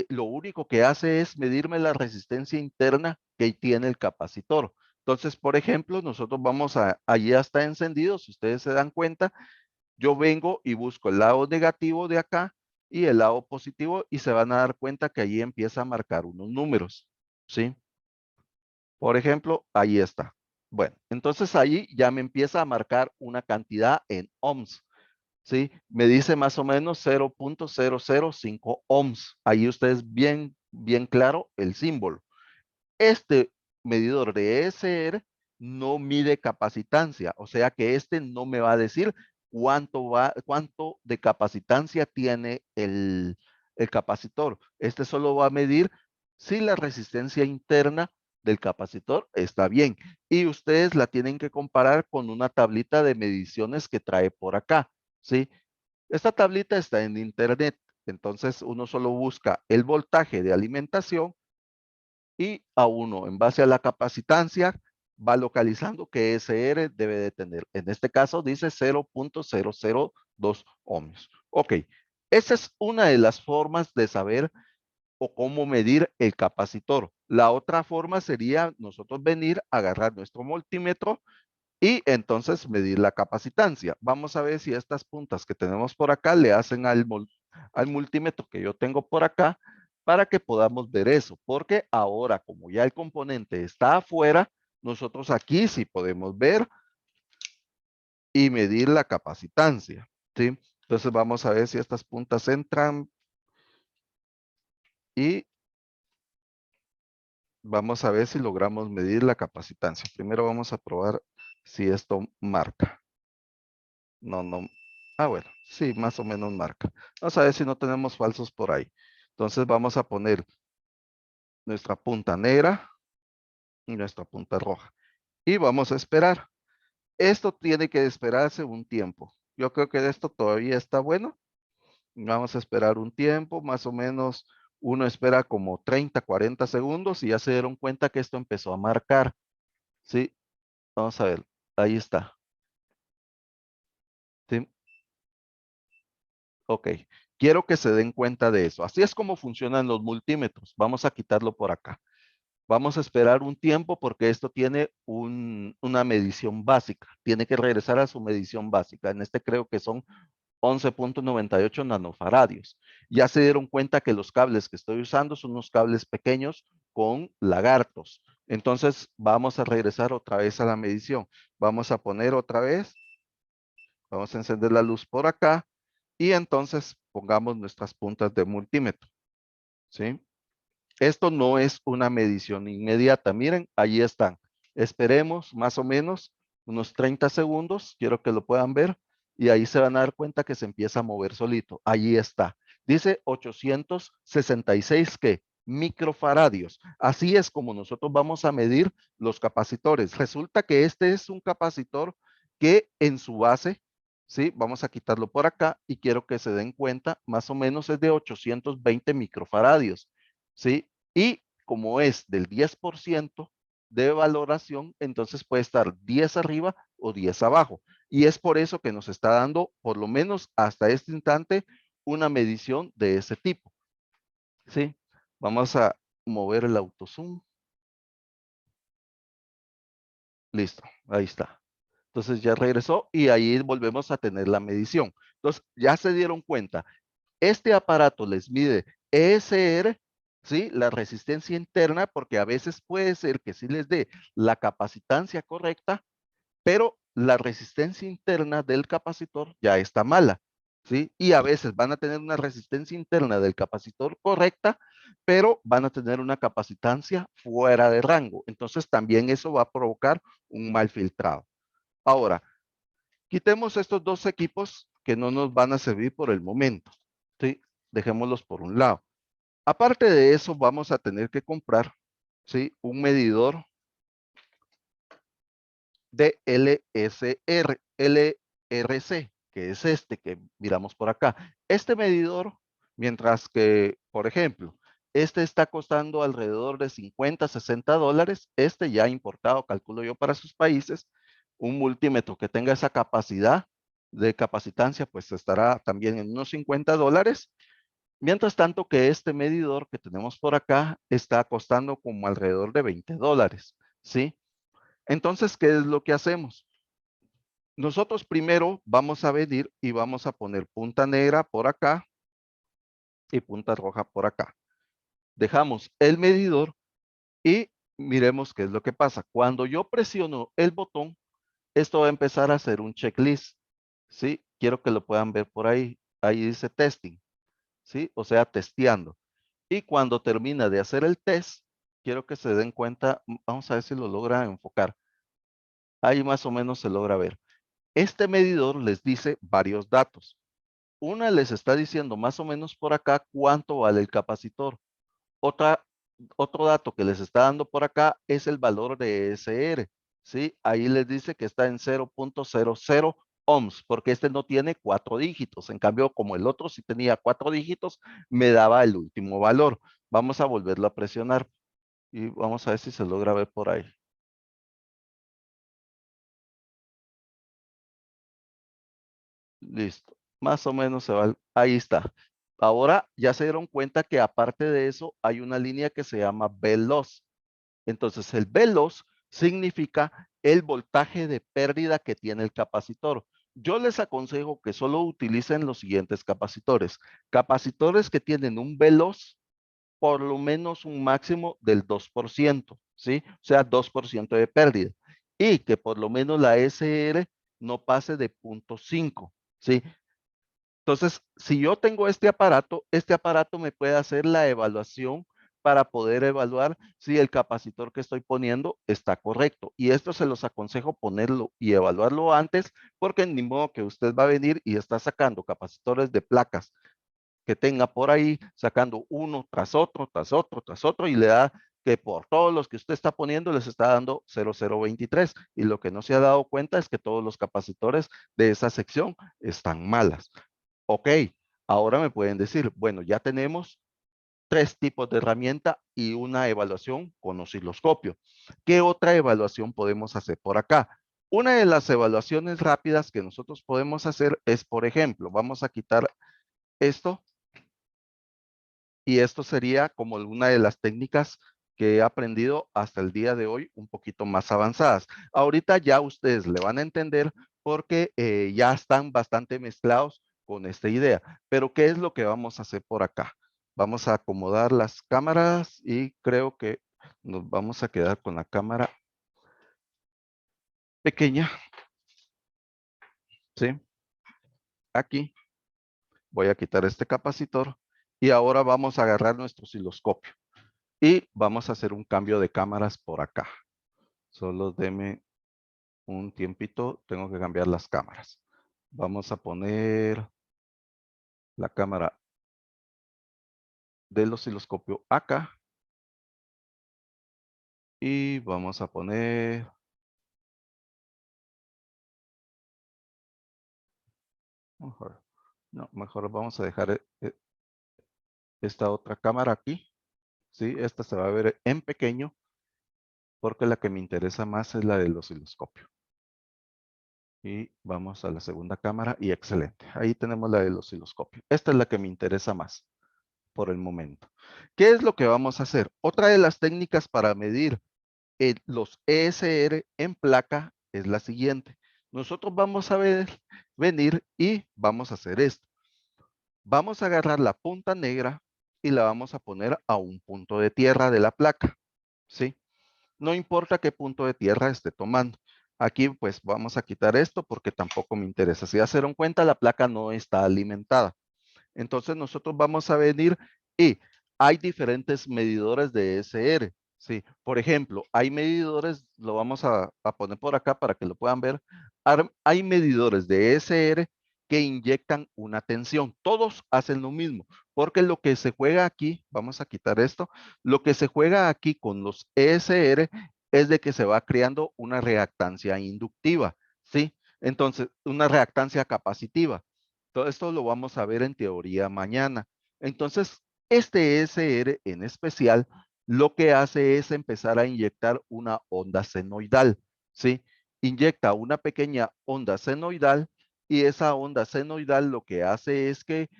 lo único que hace es medirme la resistencia interna que tiene el capacitor. Entonces, por ejemplo, nosotros vamos allí ya está encendido, si ustedes se dan cuenta, yo vengo y busco el lado negativo de acá y el lado positivo y se van a dar cuenta que allí empieza a marcar unos números, ¿sí? Por ejemplo, ahí está. Bueno, entonces ahí ya me empieza a marcar una cantidad en ohms. ¿Sí? Me dice más o menos 0.005 ohms. Ahí ustedes bien claro el símbolo. Este medidor de ESR no mide capacitancia, o sea que este no me va a decir cuánto de capacitancia tiene el capacitor. Este solo va a medir si la resistencia interna del capacitor está bien. Y ustedes la tienen que comparar con una tablita de mediciones que trae por acá, ¿sí? Esta tablita está en internet, entonces uno solo busca el voltaje de alimentación y a uno, en base a la capacitancia, va localizando que SR debe de tener. En este caso dice 0.002 ohmios. Ok, esa es una de las formas de saber o cómo medir el capacitor. La otra forma sería nosotros venir, agarrar nuestro multímetro y entonces medir la capacitancia. Vamos a ver si estas puntas que tenemos por acá le hacen al multímetro que yo tengo por acá para que podamos ver eso. Porque ahora, como ya el componente está afuera, nosotros aquí sí podemos ver y medir la capacitancia, ¿sí? Entonces vamos a ver si estas puntas entran y vamos a ver si logramos medir la capacitancia. Primero vamos a probar si esto marca. No. Ah, bueno, sí, más o menos marca. Vamos a ver si no tenemos falsos por ahí. Entonces vamos a poner nuestra punta negra y nuestra punta roja. Y vamos a esperar. Esto tiene que esperarse un tiempo. Yo creo que esto todavía está bueno. Vamos a esperar un tiempo, más o menos uno espera como 30, 40 segundos y ya se dieron cuenta que esto empezó a marcar. Sí, vamos a ver. Ahí está. ¿Sí? Ok, quiero que se den cuenta de eso. Así es como funcionan los multímetros. Vamos a quitarlo por acá. Vamos a esperar un tiempo porque esto tiene una medición básica. Tiene que regresar a su medición básica. En este creo que son 11.98 nanofaradios. Ya se dieron cuenta que los cables que estoy usando son unos cables pequeños con lagartos. Entonces vamos a regresar otra vez a la medición. Vamos a poner otra vez. Vamos a encender la luz por acá. Y entonces pongamos nuestras puntas de multímetro, ¿sí? Esto no es una medición inmediata. Miren, ahí están. Esperemos más o menos unos 30 segundos. Quiero que lo puedan ver. Y ahí se van a dar cuenta que se empieza a mover solito. Ahí está. Dice 866 ¿qué? Microfaradios. Así es como nosotros vamos a medir los capacitores. Resulta que este es un capacitor que en su base, ¿sí? Vamos a quitarlo por acá y quiero que se den cuenta, más o menos es de 820 microfaradios, ¿sí? Y como es del 10% de valoración, entonces puede estar 10 arriba o 10 abajo. Y es por eso que nos está dando, por lo menos hasta este instante, una medición de ese tipo, ¿sí? Vamos a mover el autozoom. Listo, ahí está. Entonces ya regresó y ahí volvemos a tener la medición. Entonces ya se dieron cuenta, este aparato les mide ESR, ¿sí? La resistencia interna, porque a veces puede ser que sí les dé la capacitancia correcta, pero la resistencia interna del capacitor ya está mala, ¿sí? Y a veces van a tener una resistencia interna del capacitor correcta, pero van a tener una capacitancia fuera de rango. Entonces también eso va a provocar un mal filtrado. Ahora, quitemos estos dos equipos que no nos van a servir por el momento, ¿sí? Dejémoslos por un lado. Aparte de eso, vamos a tener que comprar, ¿sí?, un medidor de LRC, que es este que miramos por acá. Este medidor, mientras que, por ejemplo, este está costando alrededor de 50, 60 dólares, este ya importado, calculo yo, para sus países, un multímetro que tenga esa capacidad de capacitancia, pues estará también en unos 50 dólares. Mientras tanto que este medidor que tenemos por acá está costando como alrededor de 20 dólares, ¿sí? Entonces, ¿qué es lo que hacemos? Nosotros primero vamos a venir y vamos a poner punta negra por acá y punta roja por acá. Dejamos el medidor y miremos qué es lo que pasa. Cuando yo presiono el botón, esto va a empezar a hacer un checklist, ¿sí? Quiero que lo puedan ver por ahí. Ahí dice testing, ¿sí? O sea, testeando. Y cuando termina de hacer el test, quiero que se den cuenta, vamos a ver si lo logra enfocar. Ahí más o menos se logra ver. Este medidor les dice varios datos. Una les está diciendo más o menos por acá cuánto vale el capacitor. Otro dato que les está dando por acá es el valor de ESR, ¿sí? Ahí les dice que está en 0.00 ohms, porque este no tiene 4 dígitos. En cambio, como el otro sí tenía 4 dígitos, me daba el último valor. Vamos a volverlo a presionar y vamos a ver si se logra ver por ahí. Listo. Más o menos se va. Ahí está. Ahora ya se dieron cuenta que aparte de eso hay una línea que se llama Bell-Loss. Entonces el Bell-Loss significa el voltaje de pérdida que tiene el capacitor. Yo les aconsejo que solo utilicen los siguientes capacitores. Capacitores que tienen un Bell-Loss por lo menos un máximo del 2%, ¿sí? O sea, 2% de pérdida. Y que por lo menos la SR no pase de 0.5, ¿sí? Entonces, si yo tengo este aparato me puede hacer la evaluación para poder evaluar si el capacitor que estoy poniendo está correcto. Y esto se los aconsejo ponerlo y evaluarlo antes, porque ni modo que usted va a venir y está sacando capacitores de placas que tenga por ahí, sacando uno tras otro, tras otro, tras otro, y le da que por todos los que usted está poniendo les está dando 0023. Y lo que no se ha dado cuenta es que todos los capacitores de esa sección están malas. Ok, ahora me pueden decir, bueno, ya tenemos 3 tipos de herramienta y una evaluación con osciloscopio. ¿Qué otra evaluación podemos hacer por acá? Una de las evaluaciones rápidas que nosotros podemos hacer es, por ejemplo, vamos a quitar esto y esto sería como una de las técnicas que he aprendido hasta el día de hoy un poquito más avanzadas. Ahorita ya ustedes le van a entender porque ya están bastante mezclados con esta idea. Pero ¿qué es lo que vamos a hacer por acá? Vamos a acomodar las cámaras y creo que nos vamos a quedar con la cámara pequeña. ¿Sí? Aquí voy a quitar este capacitor y ahora vamos a agarrar nuestro osciloscopio y vamos a hacer un cambio de cámaras por acá. Solo deme un tiempito, tengo que cambiar las cámaras. Vamos a poner la cámara del osciloscopio acá. Y vamos a poner... mejor vamos a dejar esta otra cámara aquí. ¿Sí? Esta se va a ver en pequeño porque la que me interesa más es la del osciloscopio. Y vamos a la segunda cámara y excelente. Ahí tenemos la del osciloscopio. Esta es la que me interesa más por el momento. ¿Qué es lo que vamos a hacer? Otra de las técnicas para medir los ESR en placa es la siguiente. Nosotros vamos a venir y vamos a hacer esto. Vamos a agarrar la punta negra y la vamos a poner a un punto de tierra de la placa. ¿Sí? No importa qué punto de tierra esté tomando. Aquí pues vamos a quitar esto porque tampoco me interesa. Si ya se dieron cuenta, la placa no está alimentada. Entonces nosotros vamos a venir y hay diferentes medidores de ESR. Sí, por ejemplo, hay medidores, lo vamos a poner por acá para que lo puedan ver. Hay medidores de ESR que inyectan una tensión. Todos hacen lo mismo. Porque lo que se juega aquí, vamos a quitar esto, lo que se juega aquí con los ESR es de que se va creando una reactancia inductiva, ¿sí? Entonces, una reactancia capacitiva. Todo esto lo vamos a ver en teoría mañana. Entonces, este ESR en especial, lo que hace es empezar a inyectar una onda senoidal, ¿sí? Inyecta una pequeña onda senoidal y esa onda senoidal lo que hace es que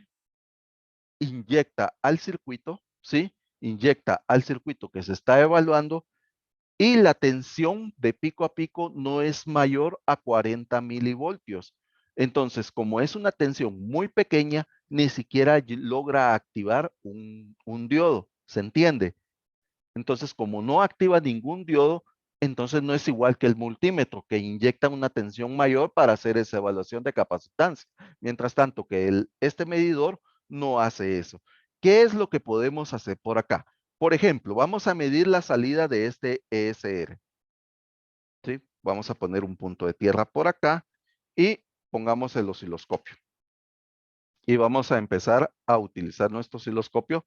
inyecta al circuito, ¿sí? Inyecta al circuito que se está evaluando y la tensión de pico a pico no es mayor a 40 milivoltios. Entonces, como es una tensión muy pequeña, ni siquiera logra activar un diodo, ¿se entiende? Entonces, como no activa ningún diodo, entonces no es igual que el multímetro, que inyecta una tensión mayor para hacer esa evaluación de capacitancia. Mientras tanto que este medidor no hace eso. ¿Qué es lo que podemos hacer por acá? Por ejemplo, vamos a medir la salida de este ESR. ¿Sí? Vamos a poner un punto de tierra por acá y pongamos el osciloscopio. Y vamos a empezar a utilizar nuestro osciloscopio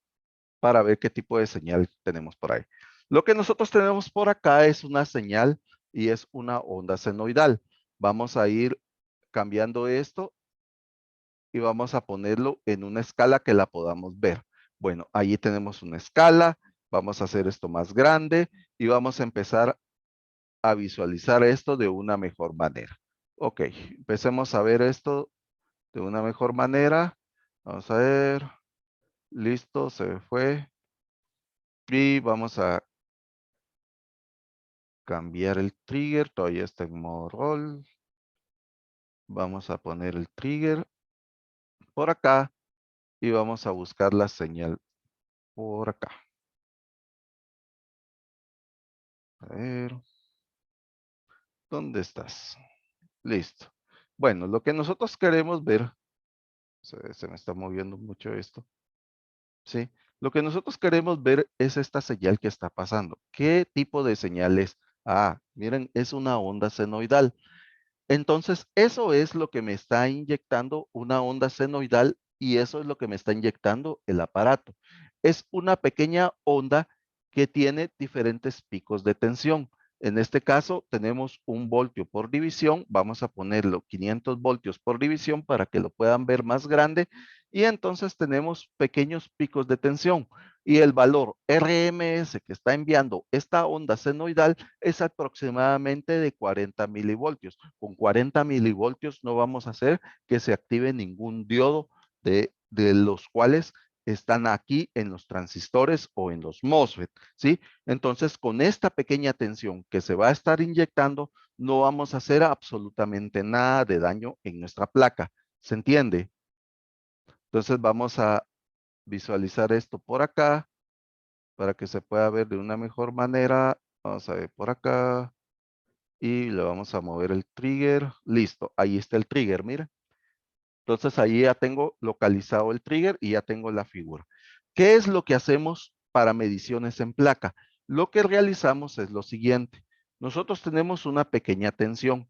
para ver qué tipo de señal tenemos por ahí. Lo que nosotros tenemos por acá es una señal y es una onda senoidal. Vamos a ir cambiando esto y vamos a ponerlo en una escala que la podamos ver. Bueno, ahí tenemos una escala. Vamos a hacer esto más grande y vamos a empezar a visualizar esto de una mejor manera. Ok, empecemos a ver esto de una mejor manera. Vamos a ver. Listo, se fue. Y vamos a cambiar el trigger, todavía está en modo roll. Vamos a poner el trigger por acá y vamos a buscar la señal por acá. A ver, ¿dónde estás? Listo. Bueno, lo que nosotros queremos ver, se me está moviendo mucho esto, ¿sí? Lo que nosotros queremos ver es esta señal que está pasando. ¿Qué tipo de señal es? Ah, miren, es una onda senoidal. Entonces, eso es lo que me está inyectando una onda senoidal y eso es lo que me está inyectando el aparato. Es una pequeña onda que tiene diferentes picos de tensión. En este caso, tenemos 1 voltio por división. Vamos a ponerlo 500 voltios por división para que lo puedan ver más grande. Y entonces tenemos pequeños picos de tensión. Y el valor RMS que está enviando esta onda senoidal es aproximadamente de 40 milivoltios. Con 40 milivoltios no vamos a hacer que se active ningún diodo de los cuales están aquí en los transistores o en los MOSFET, ¿sí? Entonces, con esta pequeña tensión que se va a estar inyectando, no vamos a hacer absolutamente nada de daño en nuestra placa. ¿Se entiende? Entonces, vamos a visualizar esto por acá para que se pueda ver de una mejor manera. Vamos a ver por acá. Y le vamos a mover el trigger. Listo, ahí está el trigger, mira. Entonces ahí ya tengo localizado el trigger y ya tengo la figura. ¿Qué es lo que hacemos para mediciones en placa? Lo que realizamos es lo siguiente. Nosotros tenemos una pequeña tensión.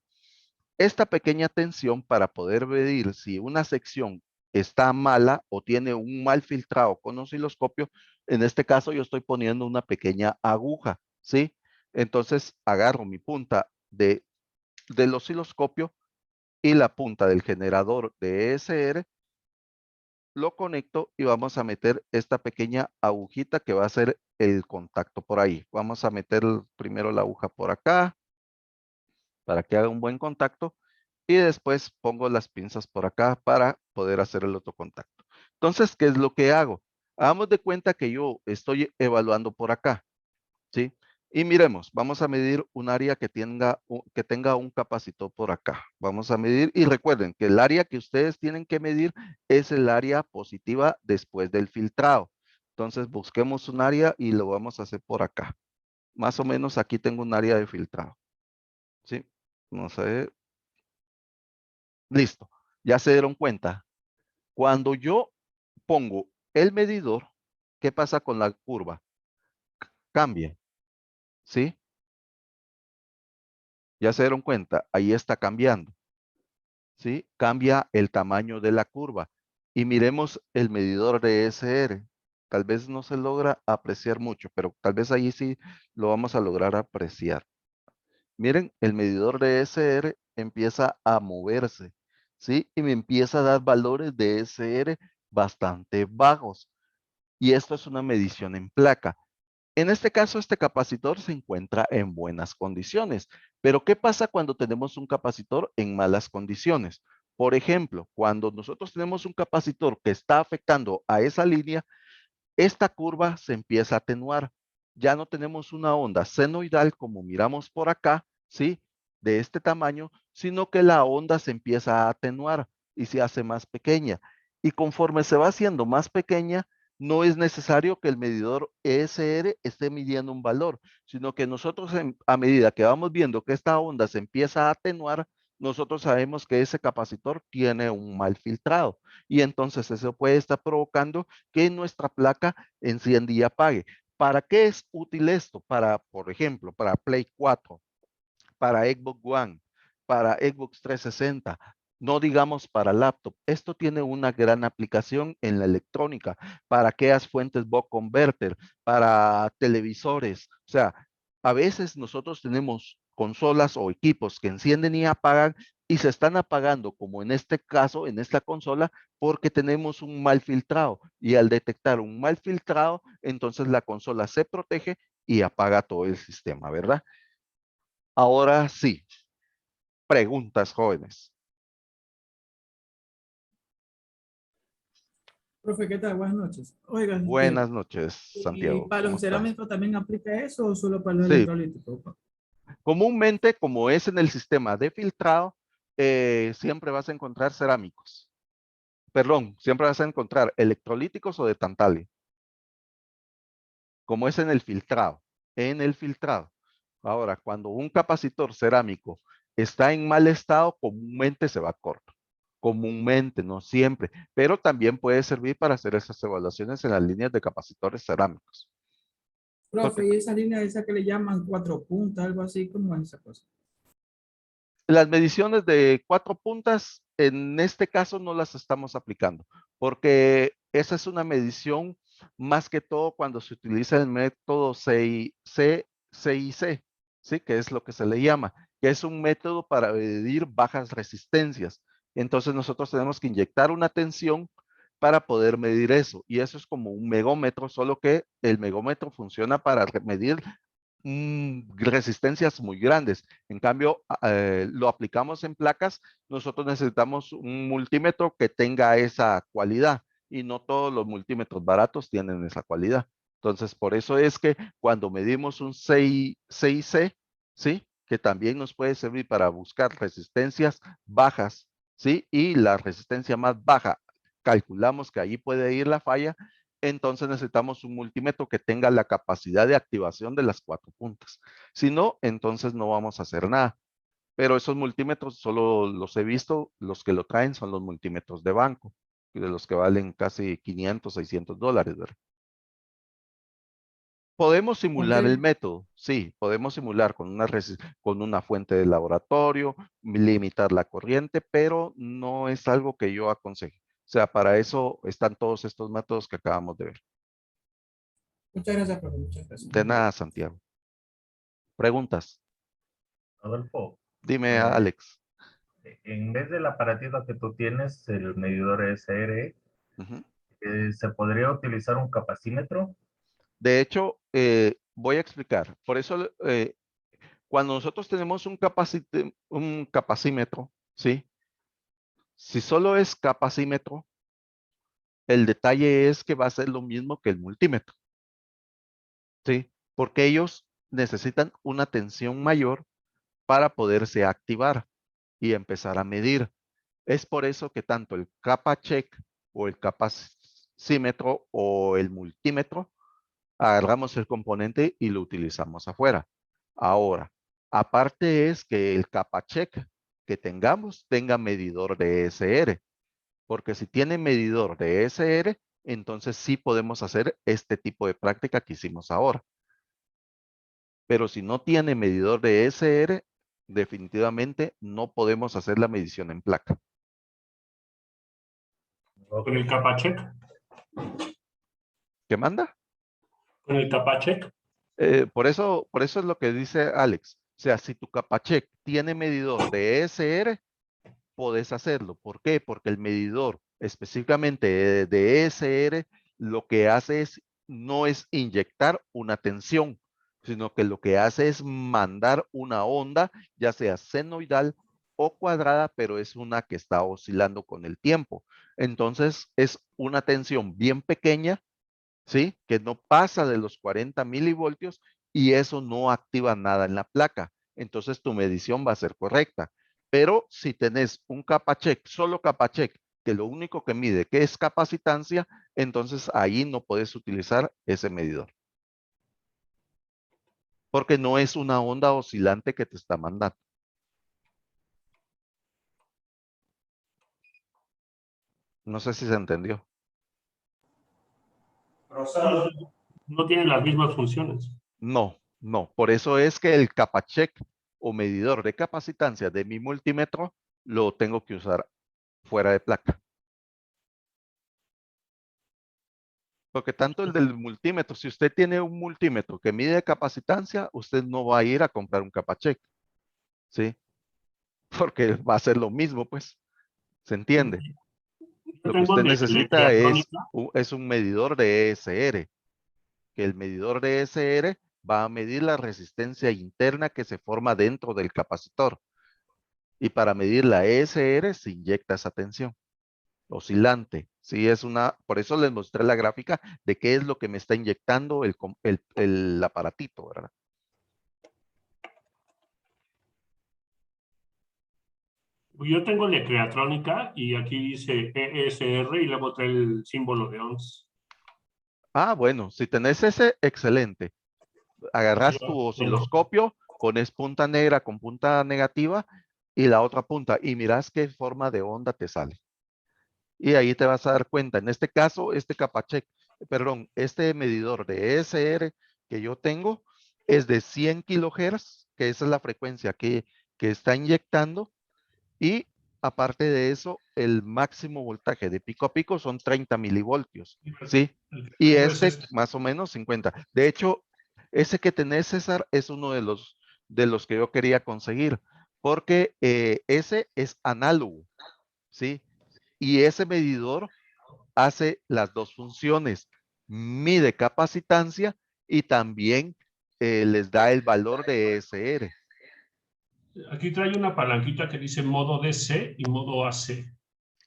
Esta pequeña tensión para poder medir si una sección está mala o tiene un mal filtrado con osciloscopio, en este caso yo estoy poniendo una pequeña aguja, ¿sí? Entonces agarro mi punta del osciloscopio y la punta del generador de ESR, lo conecto y vamos a meter esta pequeña agujita que va a ser el contacto por ahí. Vamos a meter primero la aguja por acá para que haga un buen contacto y después pongo las pinzas por acá para poder hacer el otro contacto. Entonces, ¿qué es lo que hago? Hagamos de cuenta que yo estoy evaluando por acá, ¿sí? Y miremos, vamos a medir un área que tenga un capacitor por acá. Vamos a medir y recuerden que el área que ustedes tienen que medir es el área positiva después del filtrado. Entonces busquemos un área y lo vamos a hacer por acá. Más o menos aquí tengo un área de filtrado. ¿Sí? Vamos a ver. Listo. Ya se dieron cuenta. Cuando yo pongo el medidor, ¿qué pasa con la curva? Cambia. ¿Sí? Ya se dieron cuenta. Ahí está cambiando. ¿Sí? Cambia el tamaño de la curva. y miremos el medidor de ESR. Tal vez no se logra apreciar mucho, pero tal vez ahí sí lo vamos a lograr apreciar. Miren, el medidor de ESR empieza a moverse, ¿sí? Y me empieza a dar valores de ESR bastante bajos. Y esto es una medición en placa. En este caso, este capacitor se encuentra en buenas condiciones. Pero, ¿qué pasa cuando tenemos un capacitor en malas condiciones? Por ejemplo, cuando nosotros tenemos un capacitor que está afectando a esa línea, esta curva se empieza a atenuar. Ya no tenemos una onda senoidal como miramos por acá, ¿sí? De este tamaño, sino que la onda se empieza a atenuar y se hace más pequeña. Y conforme se va haciendo más pequeña, no es necesario que el medidor ESR esté midiendo un valor, sino que nosotros a medida que vamos viendo que esta onda se empieza a atenuar, nosotros sabemos que ese capacitor tiene un mal filtrado. Y entonces eso puede estar provocando que nuestra placa encienda y apague. ¿Para qué es útil esto? Para, por ejemplo, para Play 4, para Xbox One, para Xbox 360, no digamos para laptop. Esto tiene una gran aplicación en la electrónica, para aquellas fuentes Buck Converter, para televisores. O sea, a veces nosotros tenemos consolas o equipos que encienden y apagan y se están apagando, como en este caso, en esta consola, porque tenemos un mal filtrado. Y al detectar un mal filtrado, entonces la consola se protege y apaga todo el sistema, ¿verdad? Ahora sí, preguntas, jóvenes. Profe, ¿qué tal? Buenas noches. Oigan, Buenas noches, ¿y Santiago. para ¿Cómo los está? cerámicos también aplica eso o solo para los Sí, electrolíticos? comúnmente, como es en el sistema de filtrado, siempre vas a encontrar cerámicos. Perdón, siempre vas a encontrar electrolíticos o de tantalio. Como es en el filtrado. En el filtrado. Ahora, cuando un capacitor cerámico está en mal estado, comúnmente se va corto. Comúnmente, no siempre, pero también puede servir para hacer esas evaluaciones en las líneas de capacitores cerámicos. Porque Profe, ¿y esa línea esa que le llaman 4 puntas, algo así? ¿Cómo es esa cosa? las mediciones de 4 puntas, en este caso no las estamos aplicando, porque esa es una medición más que todo cuando se utiliza el método CIC, ¿sí? Que es lo que se le llama, que es un método para medir bajas resistencias. Entonces nosotros tenemos que inyectar una tensión para poder medir eso. Y eso es como un megómetro, solo que el megómetro funciona para medir resistencias muy grandes. En cambio, lo aplicamos en placas, nosotros necesitamos un multímetro que tenga esa cualidad y no todos los multímetros baratos tienen esa cualidad. Entonces, por eso es que cuando medimos un CIC, ¿sí? Que también nos puede servir para buscar resistencias bajas, ¿sí? Y la resistencia más baja, calculamos que ahí puede ir la falla, entonces necesitamos un multímetro que tenga la capacidad de activación de las 4 puntas. Si no, entonces no vamos a hacer nada. Pero esos multímetros solo los he visto, los que lo traen son los multímetros de banco, de los que valen casi 500, 600 dólares, ¿verdad? Podemos Ok. simular el método, sí, podemos simular con una fuente de laboratorio, limitar la corriente, pero no es algo que yo aconseje. O sea, para eso están todos estos métodos que acabamos de ver. Muchas gracias, profe. Muchas gracias. De nada, Santiago. Preguntas. Adolfo, Dime, eh, Alex. en vez del aparatito que tú tienes, el medidor SR, Ujú. ¿se podría utilizar un capacímetro? De hecho, voy a explicar. Por eso, cuando nosotros tenemos un capacímetro, ¿sí? Si solo es capacímetro, el detalle es que va a ser lo mismo que el multímetro, ¿sí? Porque ellos necesitan una tensión mayor para poderse activar y empezar a medir. Es por eso que tanto el CapaCheck o el capacímetro o el multímetro agarramos el componente y lo utilizamos afuera. Ahora, aparte es que el CapaCheck que tengamos tenga medidor de ESR, porque si tiene medidor de ESR, entonces sí podemos hacer este tipo de práctica que hicimos ahora. Pero si no tiene medidor de ESR, definitivamente no podemos hacer la medición en placa. Con el Capacheck. ¿Qué manda? Con el Capacheck. Por eso es lo que dice Alex. O sea, si tu Capacheck tiene medidor de ESR, podés hacerlo. ¿Por qué? Porque el medidor específicamente de ESR lo que hace no es inyectar una tensión, sino que lo que hace es mandar una onda, ya sea senoidal o cuadrada, pero es una que está oscilando con el tiempo. Entonces es una tensión bien pequeña, ¿sí? Que no pasa de los 40 milivoltios y eso no activa nada en la placa. Entonces tu medición va a ser correcta. Pero si tenés un Capacheck, solo Capacheck, que lo único que mide que es capacitancia, entonces ahí no puedes utilizar ese medidor. Porque no es una onda oscilante que te está mandando. No sé si se entendió. No tienen las mismas funciones. No, no. Por eso es que el Capacheck o medidor de capacitancia de mi multímetro lo tengo que usar fuera de placa. Porque tanto el del multímetro, si usted tiene un multímetro que mide capacitancia, usted no va a ir a comprar un Capacheck, ¿sí? Porque va a ser lo mismo, pues. ¿Se entiende? Yo Lo que tengo usted de necesita electrónica. es un medidor de ESR, que el medidor de ESR va a medir la resistencia interna que se forma dentro del capacitor. Y para medir la ESR se inyecta esa tensión oscilante. Sí, por eso les mostré la gráfica de qué es lo que me está inyectando el aparatito, ¿verdad? Yo tengo electrónica y aquí dice ESR y luego trae el símbolo de ONS. Ah, bueno, si tenés ese, excelente. Agarras tu osciloscopio, pones punta negra con punta negativa y la otra punta y mirás qué forma de onda te sale. Y ahí te vas a dar cuenta. En este caso, este medidor de ESR que yo tengo es de 100 kilohertz, que esa es la frecuencia que está inyectando. Y aparte de eso, el máximo voltaje de pico a pico son 30 milivoltios, ¿sí? Y este más o menos 50. De hecho, ese que tenés, César, es uno de los que yo quería conseguir, porque ese es análogo, ¿sí? Y ese medidor hace las dos funciones, mide capacitancia y también les da el valor de ESR. Aquí trae una palanquita que dice modo DC y modo AC.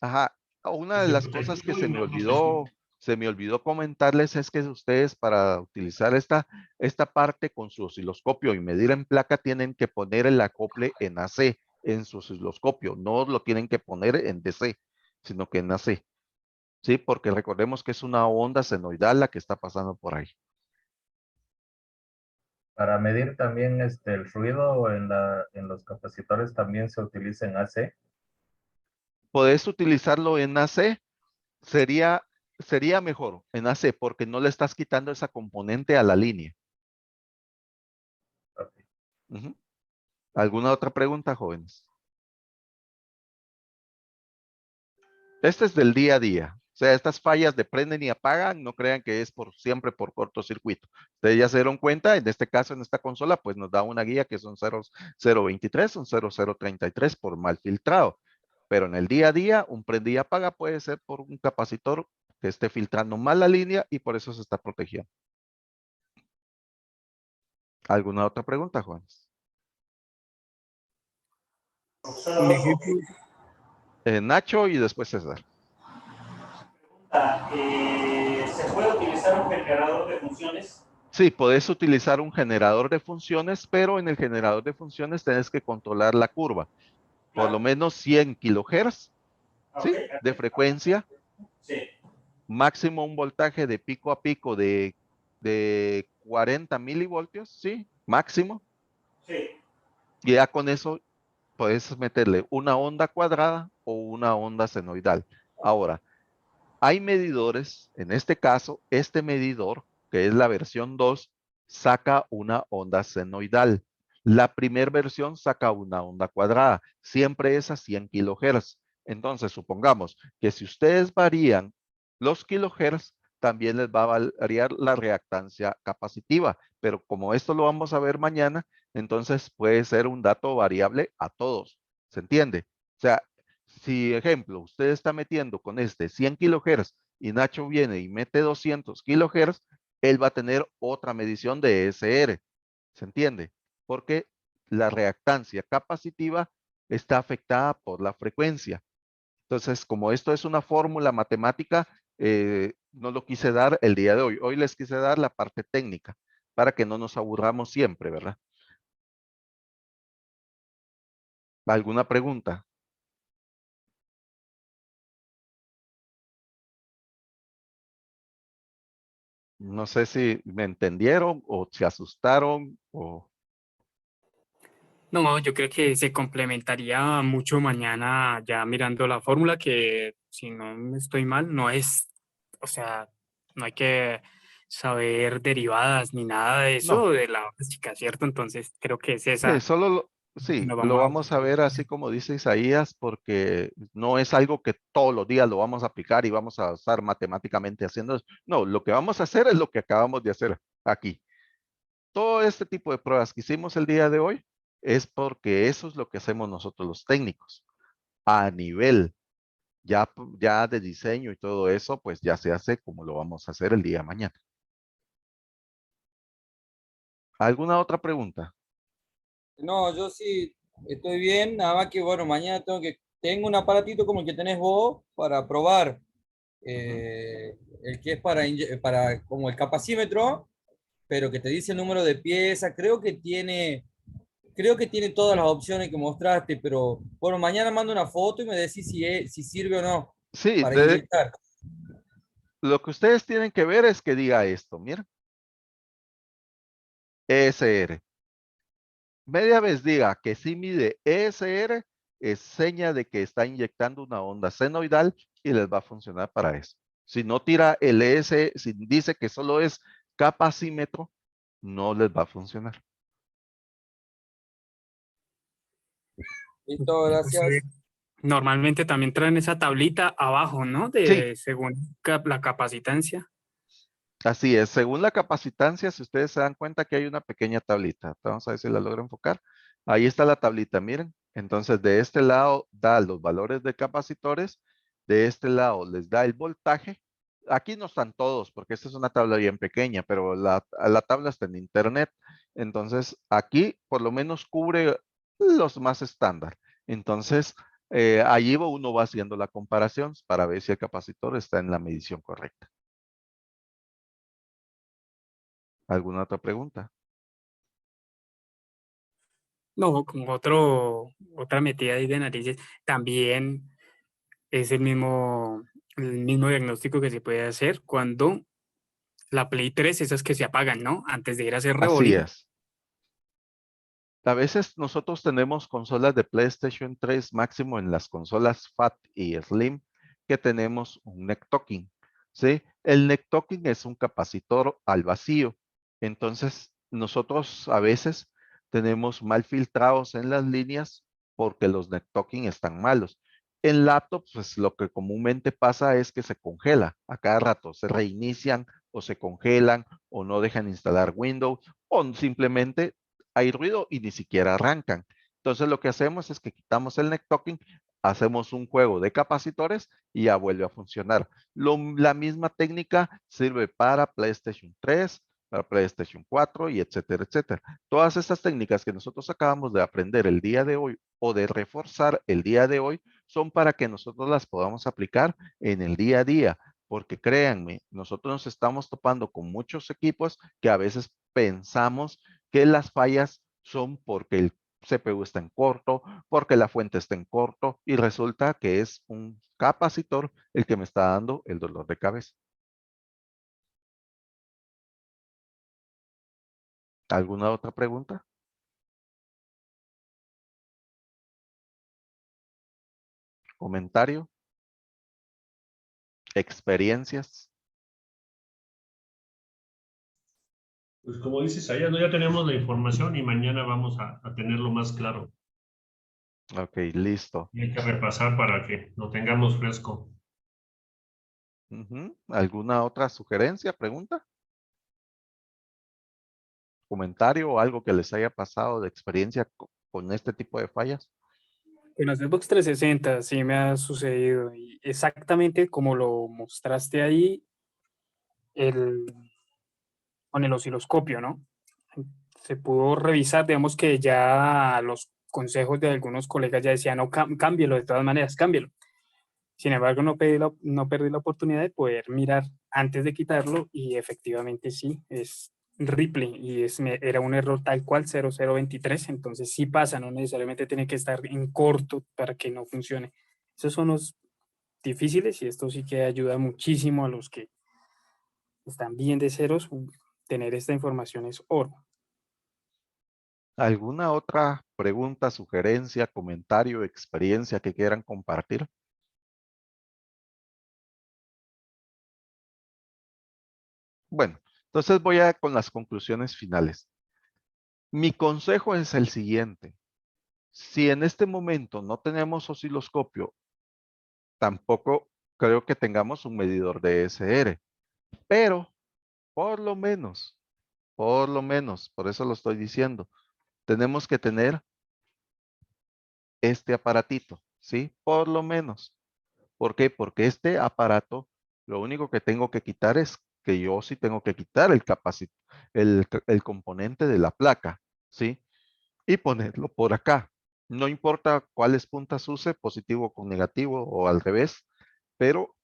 Ajá, una de las cosas que se me olvidó comentarles es que ustedes para utilizar esta parte con su osciloscopio y medir en placa tienen que poner el acople en AC en su osciloscopio, no lo tienen que poner en DC, sino que en AC. Sí, porque recordemos que es una onda senoidal la que está pasando por ahí. Para medir también el ruido en los capacitores también se utiliza en AC. Podés utilizarlo en AC, sería mejor en AC porque no le estás quitando esa componente a la línea. Okay. Uh-huh. ¿Alguna otra pregunta, jóvenes? Este es del día a día. O sea, estas fallas de prenden y apagan, no crean que es siempre por cortocircuito. Ustedes ya se dieron cuenta, en este caso, en esta consola, pues nos da una guía que son 0023, son 0033 por mal filtrado. Pero en el día a día, un prende y apaga puede ser por un capacitor que esté filtrando mal la línea y por eso se está protegiendo. ¿Alguna otra pregunta, Juanes? Nacho y después César. ¿Se puede utilizar un generador de funciones? Sí, puedes utilizar un generador de funciones, pero en el generador de funciones tienes que controlar la curva. Por lo menos 100 kilohertz, ¿sí? De frecuencia. Sí. Máximo un voltaje de pico a pico de 40 milivoltios, ¿sí? Máximo. Sí. Y ya con eso puedes meterle una onda cuadrada o una onda senoidal. Ahora, hay medidores, en este caso, este medidor, que es la versión 2, saca una onda senoidal. La primera versión saca una onda cuadrada, siempre es a 100 kilohertz. Entonces, supongamos que si ustedes varían los kilohertz, también les va a variar la reactancia capacitiva, pero como esto lo vamos a ver mañana, entonces puede ser un dato variable a todos, ¿se entiende? O sea, si, ejemplo, usted está metiendo con este 100 kilohertz y Nacho viene y mete 200 kilohertz, él va a tener otra medición de ESR, ¿se entiende? Porque la reactancia capacitiva está afectada por la frecuencia. Entonces, como esto es una fórmula matemática, no lo quise dar el día de hoy. Hoy les quise dar la parte técnica para que no nos aburramos siempre, ¿verdad? ¿Alguna pregunta? No sé si me entendieron o se asustaron o... No, yo creo que se complementaría mucho mañana ya mirando la fórmula que, si no estoy mal, no es, o sea, no hay que saber derivadas ni nada de No, eso de la básica, ¿cierto? Entonces creo que es sí, esa solo que sí, nos lo vamos a... vamos a ver así como dice Isaías, porque no es algo que todos los días lo vamos a aplicar y vamos a estar matemáticamente haciendo eso. No, lo que vamos a hacer es lo que acabamos de hacer aquí. Todo este tipo de pruebas que hicimos el día de hoy es porque eso es lo que hacemos nosotros los técnicos. A nivel ya de diseño y todo eso, pues ya se hace como lo vamos a hacer el día de mañana. ¿Alguna otra pregunta? No, yo sí estoy bien, nada más que bueno, mañana tengo un aparatito como el que tenés vos para probar, el que es para como el capacímetro, pero que te dice el número de piezas, creo que tiene todas las opciones que mostraste, pero bueno, mañana mando una foto y me decís si sirve o no Sí, para inyectar. lo que ustedes tienen que ver es que diga esto, miren. ESR. Media vez diga que sí mide ESR, es seña de que está inyectando una onda senoidal y les va a funcionar para eso. Si no tira el ES, si dice que solo es capacímetro, no les va a funcionar. Listo, gracias. Normalmente también traen esa tablita abajo, ¿no? Sí, De según la capacitancia. así es. Según la capacitancia, si ustedes se dan cuenta que hay una pequeña tablita. Vamos a ver si la logro enfocar. Ahí está la tablita, miren. Entonces, de este lado da los valores de capacitores. De este lado les da el voltaje. Aquí no están todos, porque esta es una tabla bien pequeña, pero la tabla está en internet. Entonces, aquí por lo menos cubre los más estándar. Entonces, allí uno va haciendo la comparación para ver si el capacitor está en la medición correcta. ¿Alguna otra pregunta? No, con otra metida ahí de narices, también es el mismo diagnóstico que se puede hacer cuando la Play 3, esas que se apagan, ¿no? Antes de ir a hacer Así rebolling. es. A veces nosotros tenemos consolas de PlayStation 3 máximo en las consolas Fat y Slim que tenemos un neck talking, ¿sí? El neck talking es un capacitor al vacío. Entonces, nosotros a veces tenemos mal filtrados en las líneas porque los neck talking están malos. En laptops, pues lo que comúnmente pasa es que se congela a cada rato, se reinician o se congelan o no dejan instalar Windows o simplemente hay ruido y ni siquiera arrancan. Entonces lo que hacemos es que quitamos el neck talking, hacemos un juego de capacitores y ya vuelve a funcionar. La misma técnica sirve para PlayStation 3, para PlayStation 4 y etcétera, etcétera. Todas estas técnicas que nosotros acabamos de aprender el día de hoy o de reforzar el día de hoy son para que nosotros las podamos aplicar en el día a día. Porque créanme, nosotros nos estamos topando con muchos equipos que a veces pensamos que las fallas son porque el CPU está en corto, porque la fuente está en corto y resulta que es un capacitor el que me está dando el dolor de cabeza. ¿Alguna otra pregunta? ¿Comentario? ¿Experiencias? Pues como dices allá, ¿no? Ya tenemos la información y mañana vamos a tenerlo más claro. Ok, listo. Y hay que repasar para que lo tengamos fresco. Ujú. ¿Alguna otra sugerencia, pregunta? ¿Comentario o algo que les haya pasado de experiencia con este tipo de fallas? En los Xbox 360 sí me ha sucedido y exactamente como lo mostraste ahí el, con el osciloscopio, ¿no? Se pudo revisar, digamos que ya los consejos de algunos colegas ya decían, no, cámbielo, de todas maneras, cámbielo. Sin embargo, no perdí la oportunidad de poder mirar antes de quitarlo y efectivamente sí, es Ripley y era un error tal cual 0023, entonces sí pasa, no necesariamente tiene que estar en corto para que no funcione. Esos son los difíciles y esto sí que ayuda muchísimo a los que están bien de ceros. Tener esta información es oro. ¿Alguna otra pregunta, sugerencia, comentario, experiencia que quieran compartir? Bueno, entonces voy con las conclusiones finales. Mi consejo es el siguiente. Si en este momento no tenemos osciloscopio, tampoco creo que tengamos un medidor de SR, pero por lo menos, por eso lo estoy diciendo, tenemos que tener este aparatito, ¿sí? Por lo menos. ¿Por qué? Porque este aparato, lo único que tengo que quitar es que yo sí tengo que quitar el componente de la placa, ¿sí? Y ponerlo por acá. No importa cuáles puntas use, positivo con negativo o al revés, pero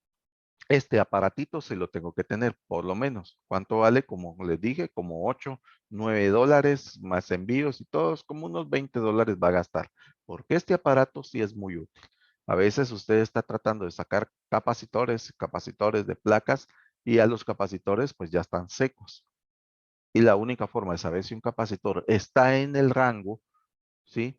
este aparatito se lo tengo que tener, por lo menos. ¿Cuánto vale? Como les dije, como 8, 9 dólares más envíos y todos, como unos 20 dólares va a gastar. Porque este aparato sí es muy útil. A veces usted está tratando de sacar capacitores de placas y a los capacitores pues ya están secos. Y la única forma de saber si un capacitor está en el rango, ¿sí?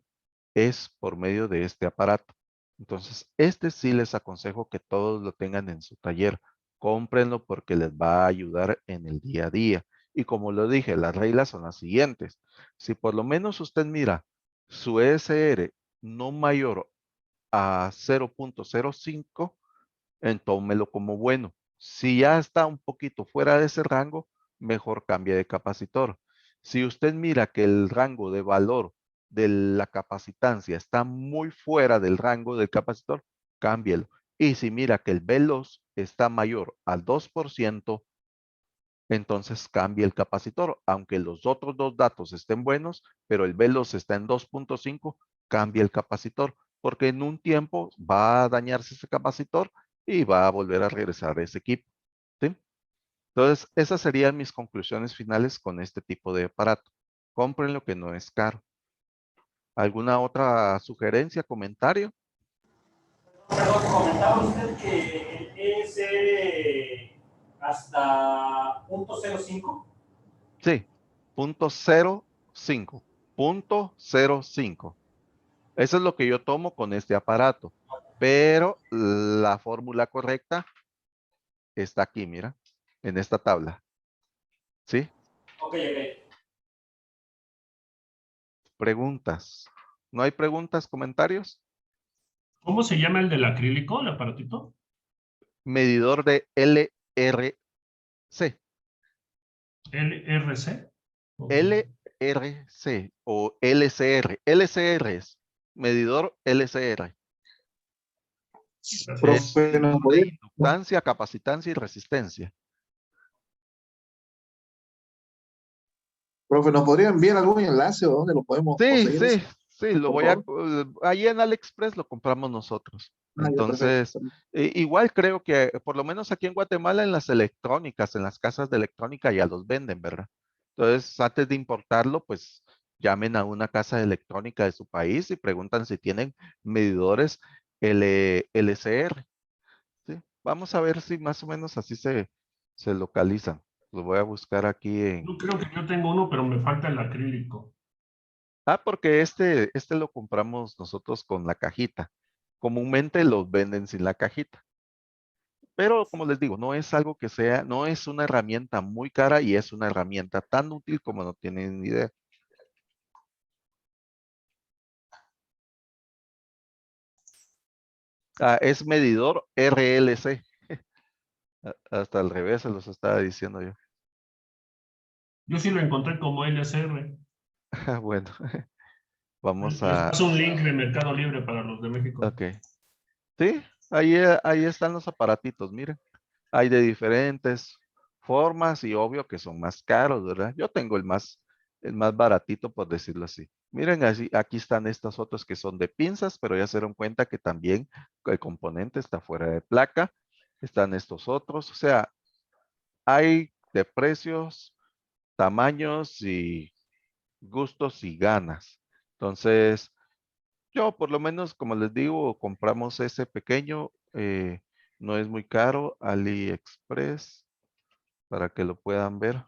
Es por medio de este aparato. Entonces, este sí les aconsejo que todos lo tengan en su taller. Cómprenlo porque les va a ayudar en el día a día. Y como lo dije, las reglas son las siguientes. Si por lo menos usted mira su ESR no mayor a 0.05, entómelo como bueno. Si ya está un poquito fuera de ese rango, mejor cambie de capacitor. Si usted mira que el rango de valor de la capacitancia está muy fuera del rango del capacitor, cámbielo. Y si mira que el veloz está mayor al 2%, entonces cambie el capacitor. Aunque los otros dos datos estén buenos, pero el veloz está en 2.5, cambie el capacitor, porque en un tiempo va a dañarse ese capacitor y va a volver a regresar a ese equipo. ¿Sí? Entonces, esas serían mis conclusiones finales con este tipo de aparato. Compren lo que no es caro. ¿Alguna otra sugerencia, comentario? Perdón, comentaba usted que el ESR hasta .05. Sí, 0.05. 0.05. Eso es lo que yo tomo con este aparato. Pero la fórmula correcta está aquí, mira, en esta tabla. ¿Sí? Ok. Preguntas. ¿No hay preguntas, comentarios? ¿Cómo se llama el del acrílico, el aparatito? Medidor de LRC. LRC. LRC o LCR. LCR es medidor LCR. Gracias. Es medidor de inductancia, capacitancia y resistencia. Profe, ¿nos podría enviar algún enlace o dónde lo podemos conseguir eso? Sí, lo Por voy a, favor. ahí en AliExpress lo compramos nosotros. Ya, perfecto. Entonces, igual creo que por lo menos aquí en Guatemala en las electrónicas, en las casas de electrónica ya los venden, ¿verdad? Entonces, antes de importarlo, pues llamen a una casa de electrónica de su país y preguntan si tienen medidores LCR. ¿Sí? Vamos a ver si más o menos así se localizan. Lo voy a buscar aquí Yo en... creo que yo tengo uno, pero me falta el acrílico. Porque este lo compramos nosotros con la cajita. Comúnmente los venden sin la cajita. Pero como les digo, no es algo que sea, no es una herramienta muy cara y es una herramienta tan útil como no tienen ni idea. Es medidor RLC. Hasta al revés se los estaba diciendo yo. Yo sí lo encontré como LSR. Bueno, vamos Les a... paso un link de Mercado Libre para los de México. Ok. Sí, ahí están los aparatitos, miren. Hay de diferentes formas y obvio que son más caros, ¿verdad? Yo tengo el más baratito, por decirlo así. Miren, aquí están estos otros que son de pinzas, pero ya se dieron cuenta que también el componente está fuera de placa. Están estos otros, o sea, hay de precios, tamaños y gustos y ganas. Entonces, yo por lo menos, como les digo, compramos ese pequeño, no es muy caro, AliExpress, para que lo puedan ver.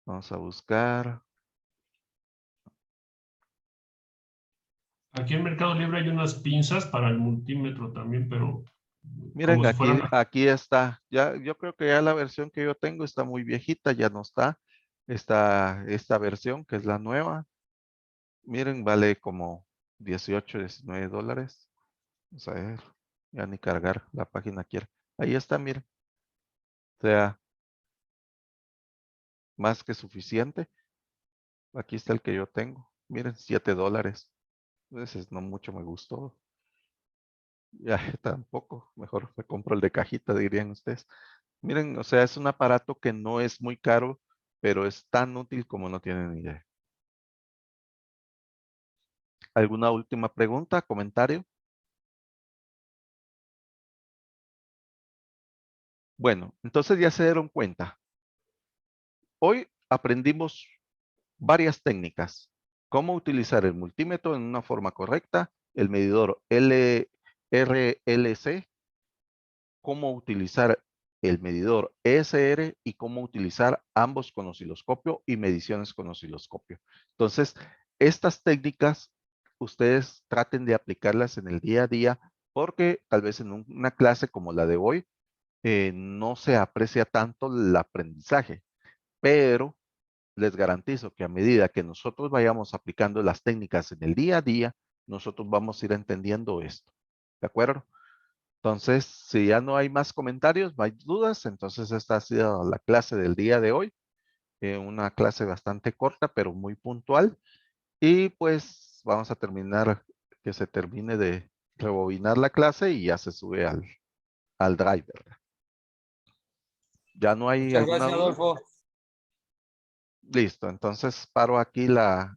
Vamos a buscar. Aquí en Mercado Libre hay unas pinzas para el multímetro también, pero Miren, como si fueran... aquí está. Ya, yo creo que ya la versión que yo tengo está muy viejita, ya no está. Está esta versión, que es la nueva. Miren, vale como 18, 19 dólares. Vamos a ver, ya ni cargar la página quiere. Ahí está, miren. O sea, más que suficiente. Aquí está el que yo tengo. Miren, 7 dólares. Entonces, no mucho me gustó. Ya tampoco. Mejor me compro el de cajita, dirían ustedes. Miren, o sea, es un aparato que no es muy caro, pero es tan útil como no tienen idea. ¿Alguna última pregunta, comentario? Bueno, entonces ya se dieron cuenta. Hoy aprendimos varias técnicas. Cómo utilizar el multímetro en una forma correcta, el medidor RLC, cómo utilizar el medidor ESR y cómo utilizar ambos con osciloscopio y mediciones con osciloscopio. Entonces, estas técnicas, ustedes traten de aplicarlas en el día a día porque tal vez en una clase como la de hoy no se aprecia tanto el aprendizaje, pero les garantizo que a medida que nosotros vayamos aplicando las técnicas en el día a día, nosotros vamos a ir entendiendo esto. ¿De acuerdo? Entonces, si ya no hay más comentarios, no hay dudas, entonces esta ha sido la clase del día de hoy. Una clase bastante corta, pero muy puntual. Y pues vamos a terminar, que se termine de rebobinar la clase y ya se sube al driver. ¿Ya no hay Muchas alguna gracias, duda? Adolfo. Listo, entonces paro aquí la